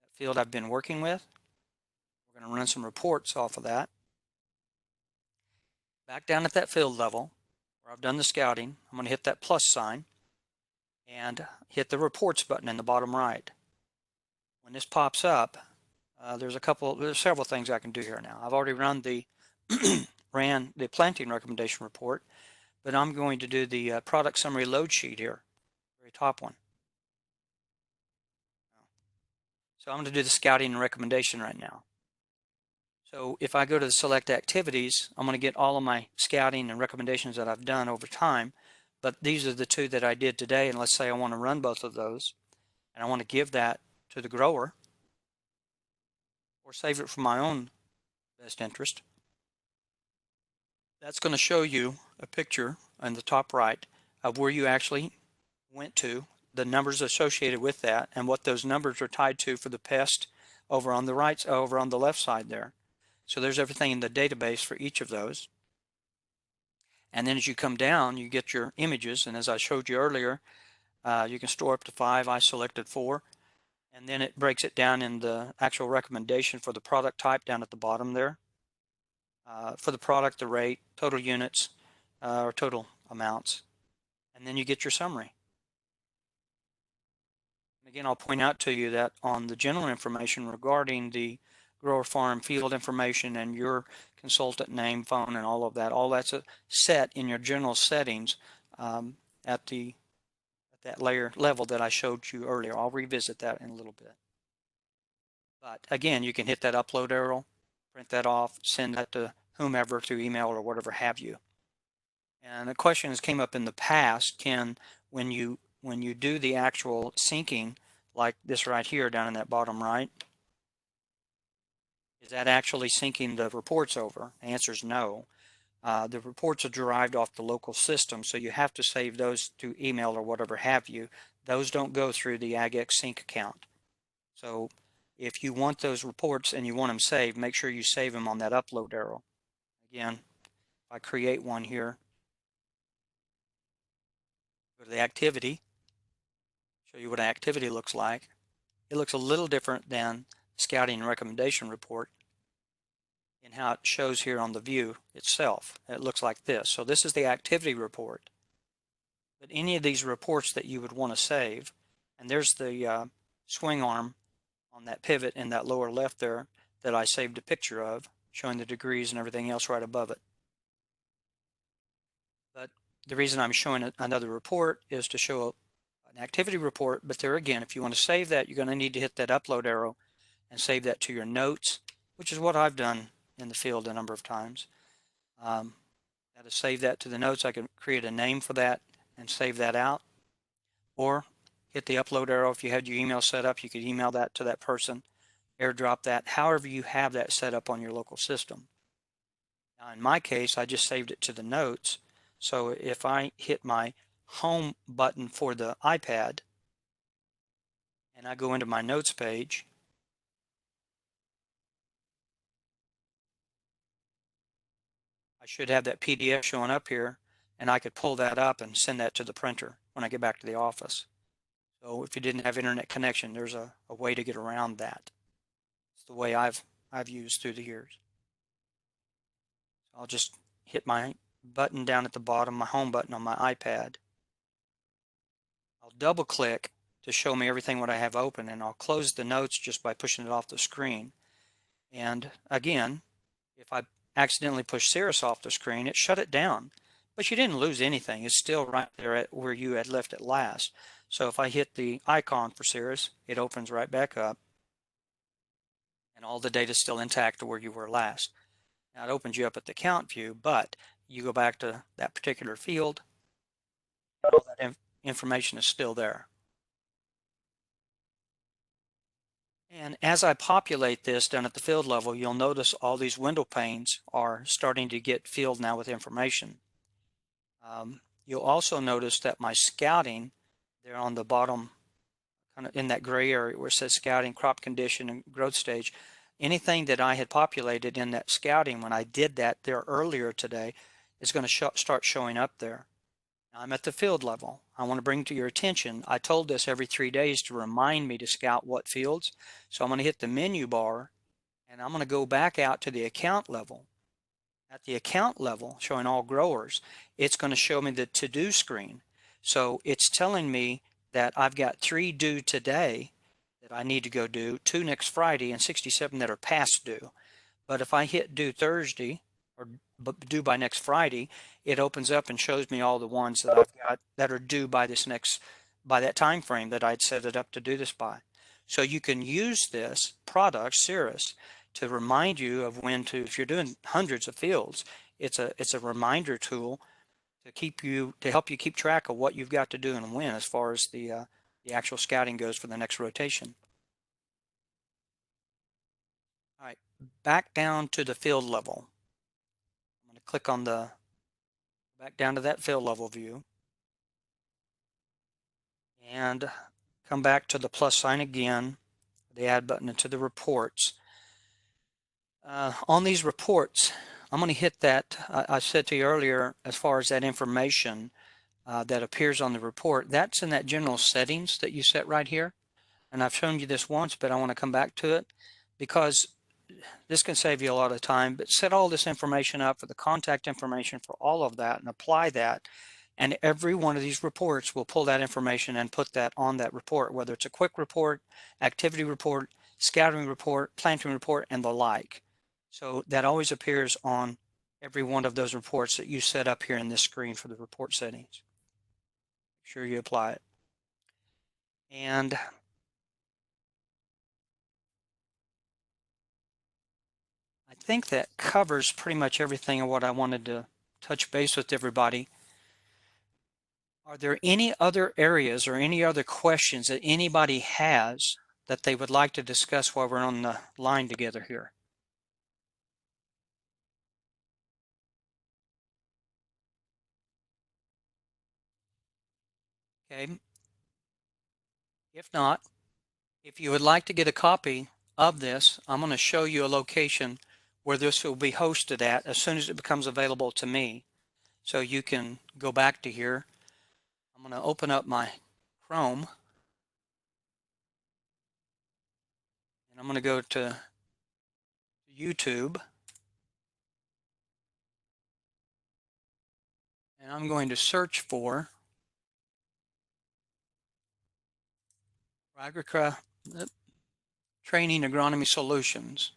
that field I've been working with. We're going to run some reports off of that. Back down at that field level where I've done the scouting, I'm going to hit that plus sign and hit the reports button in the bottom right. When this pops up, there's several things I can do here now. I've already run the planting recommendation report, but I'm going to do the product summary load sheet here, very top one. So I'm going to do the scouting and recommendation right now. So if I go to the select activities, I'm going to get all of my scouting and recommendations that I've done over time, but these are the two that I did today, and let's say I want to run both of those, and I want to give that to the grower or save it for my own best interest. That's going to show you a picture on the top right of where you actually went to, the numbers associated with that, and what those numbers are tied to for the pest over on the right, over on the left side there. So there's everything in the database for each of those. And then as you come down, you get your images, and as I showed you earlier, you can store up to 5. I selected 4, and then it breaks it down in the actual recommendation for the product type down at the bottom there. For the product, the rate, total units, or total amounts, and then you get your summary. And again, I'll point out to you that on the general information regarding the grower farm field information and your consultant name, phone, and all that's set in your general settings at that layer level that I showed you earlier. I'll revisit that in a little bit. But again, you can hit that upload arrow, print that off, send that to whomever through email or whatever have you. And a question has came up in the past, Ken, when you do the actual syncing, like this right here down in that bottom right, is that actually syncing the reports over? The answer is no. The reports are derived off the local system, so you have to save those to email or whatever have you. Those don't go through the AgX sync account. So if you want those reports and you want them saved, make sure you save them on that upload arrow. Again, if I create one here, go to the activity, show you what an activity looks like. It looks a little different than scouting and recommendation report in how it shows here on the view itself. It looks like this. So this is the activity report. But any of these reports that you would want to save, and there's the swing arm on that pivot in that lower left there that I saved a picture of, showing the degrees and everything else right above it. But the reason I'm showing another report is to show an activity report. But there again, if you want to save that, you're going to need to hit that upload arrow and save that to your notes, which is what I've done in the field a number of times. Now to save that to the notes, I can create a name for that and save that out, or hit the upload arrow. If you had your email set up, you could email that to that person, airdrop that, however you have that set up on your local system. Now in my case, I just saved it to the notes. So if I hit my home button for the iPad and I go into my notes page, should have that PDF showing up here, and I could pull that up and send that to the printer when I get back to the office. So if you didn't have internet connection, there's a way to get around that. It's the way I've used through the years. I'll just hit my button down at the bottom, my home button on my iPad. I'll double click to show me everything what I have open, and I'll close the notes just by pushing it off the screen. And again, if I accidentally push Sirrus off the screen, it shut it down. But you didn't lose anything. It's still right there at where you had left it last. So if I hit the icon for Sirrus, it opens right back up, and all the data is still intact to where you were last. Now it opens you up at the count view, but you go back to that particular field, and all that information is still there. And as I populate this down at the field level, you'll notice all these window panes are starting to get filled now with information. You'll also notice that my scouting there on the bottom, kind of in that gray area where it says scouting, crop condition, and growth stage, anything that I had populated in that scouting when I did that there earlier today is going to start showing up there. Now I'm at the field level. I want to bring to your attention, I told this every 3 days to remind me to scout what fields. So I'm going to hit the menu bar, and I'm going to go back out to the account level. At the account level, showing all growers, it's going to show me the to-do screen. So it's telling me that I've got 3 due today that I need to go do, 2 next Friday, and 67 that are past due. But if I hit due Thursday, or due by next Friday, it opens up and shows me all the ones that I've got that are due by that time frame that I'd set it up to do this by. So you can use this product, Sirrus, to remind you of when to, if you're doing hundreds of fields, it's a reminder tool to help you keep track of what you've got to do and when as far as the actual scouting goes for the next rotation. All right, back down to the field level. I'm going to click on back down to that field level view and come back to the plus sign again, the add button, into the reports. On these reports, I'm going to hit that, I said to you earlier, as far as that information that appears on the report, that's in that general settings that you set right here. And I've shown you this once, but I want to come back to it because this can save you a lot of time. But set all this information up for the contact information for all of that and apply that. And every one of these reports will pull that information and put that on that report, whether it's a quick report, activity report, scouting report, planting report, and the like. So that always appears on every one of those reports that you set up here in this screen for the report settings. Make sure you apply it. And I think that covers pretty much everything of what I wanted to touch base with everybody. Are there any other areas or any other questions that anybody has that they would like to discuss while we're on the line together here? Okay. If not, if you would like to get a copy of this, I'm going to show you a location where this will be hosted at as soon as it becomes available to me. So you can go back to here. I'm going to open up my Chrome, and I'm going to go to YouTube, and I'm going to search for Agriculture Training Agronomy Solutions.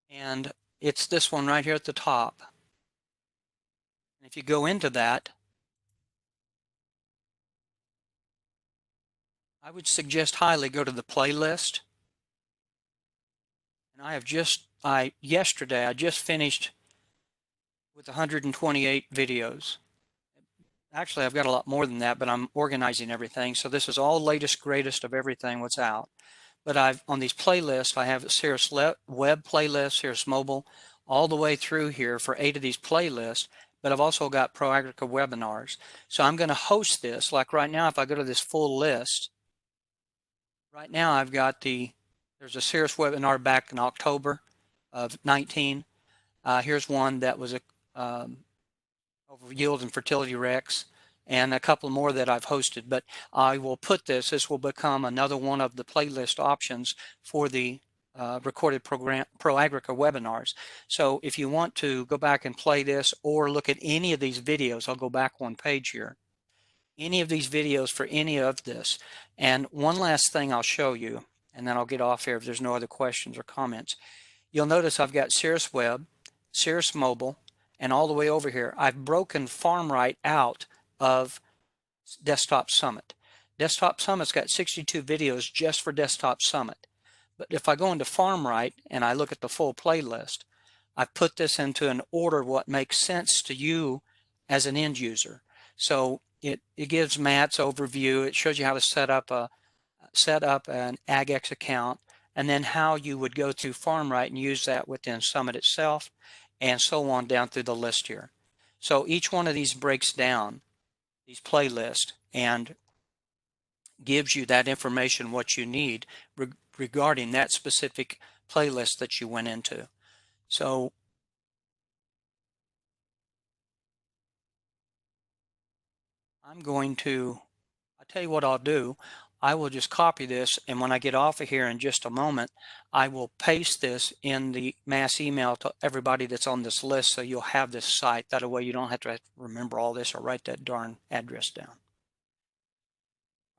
And it's this one right here at the top. And if you go into that, I would suggest highly go to the playlist. And yesterday I just finished with 128 videos. Actually, I've got a lot more than that, but I'm organizing everything. So this is all latest, greatest of everything what's out. But on these playlists, I have a Sirrus web playlist, Sirrus mobile, all the way through here for 8 of these playlists. But I've also got Pro Agrica webinars. So I'm going to host this. Like right now, if I go to this full list, right now I've got there's a Sirrus webinar back in October of 19. Here's one that was a over yield and fertility recs, and a couple more that I've hosted. But I will put this will become another one of the playlist options for the recorded program Pro Agrica webinars. So if you want to go back and play this or look at any of these videos, I'll go back one page here. Any of these videos for any of this. And one last thing I'll show you, and then I'll get off here if there's no other questions or comments. You'll notice I've got Sirrus Web, Sirrus Mobile, and all the way over here, I've broken FarmRight out of Desktop Summit. Desktop Summit's got 62 videos just for Desktop Summit. But if I go into FarmRight and I look at the full playlist, I've put this into an order what makes sense to you as an end user. So it gives Matt's overview. It shows you how to set up an AgX account, and then how you would go through FarmRight and use that within Summit itself, and so on down through the list here. So each one of these breaks down these playlists and gives you that information what you need regarding that specific playlist that you went into. So I'll tell you what I'll do. I will just copy this, and when I get off of here in just a moment, I will paste this in the mass email to everybody that's on this list, so you'll have this site. That way you don't have to remember all this or write that darn address down.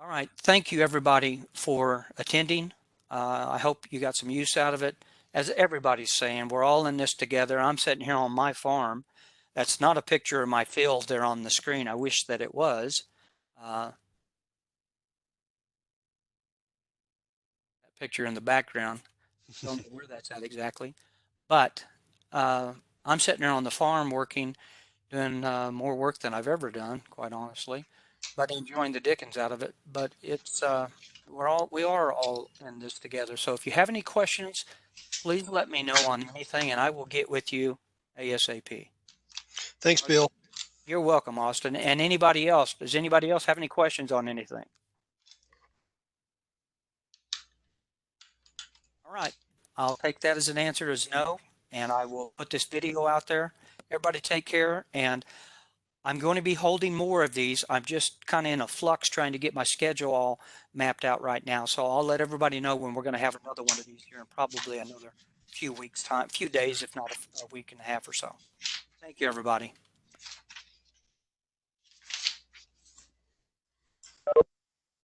All right, thank you everybody for attending. I hope you got some use out of it. As everybody's saying, we're all in this together. I'm sitting here on my farm. That's not a picture of my field there on the screen. I wish that it was. Picture in the background. Don't know where that's at exactly. But I'm sitting there on the farm working, doing more work than I've ever done, quite honestly, but enjoying the dickens out of it. But it's we are all in this together. So if you have any questions, please let me know on anything, and I will get with you ASAP. Thanks, Bill. You're welcome, Austin. And anybody else? Does anybody else have any questions on anything? All right, I'll take that as an answer as no, and I will put this video out there. Everybody take care, and I'm going to be holding more of these. I'm just kind of in a flux trying to get my schedule all mapped out right now. So I'll let everybody know when we're going to have another one of these here in probably another few weeks time, few days, if not a week and a half or so. Thank you, everybody.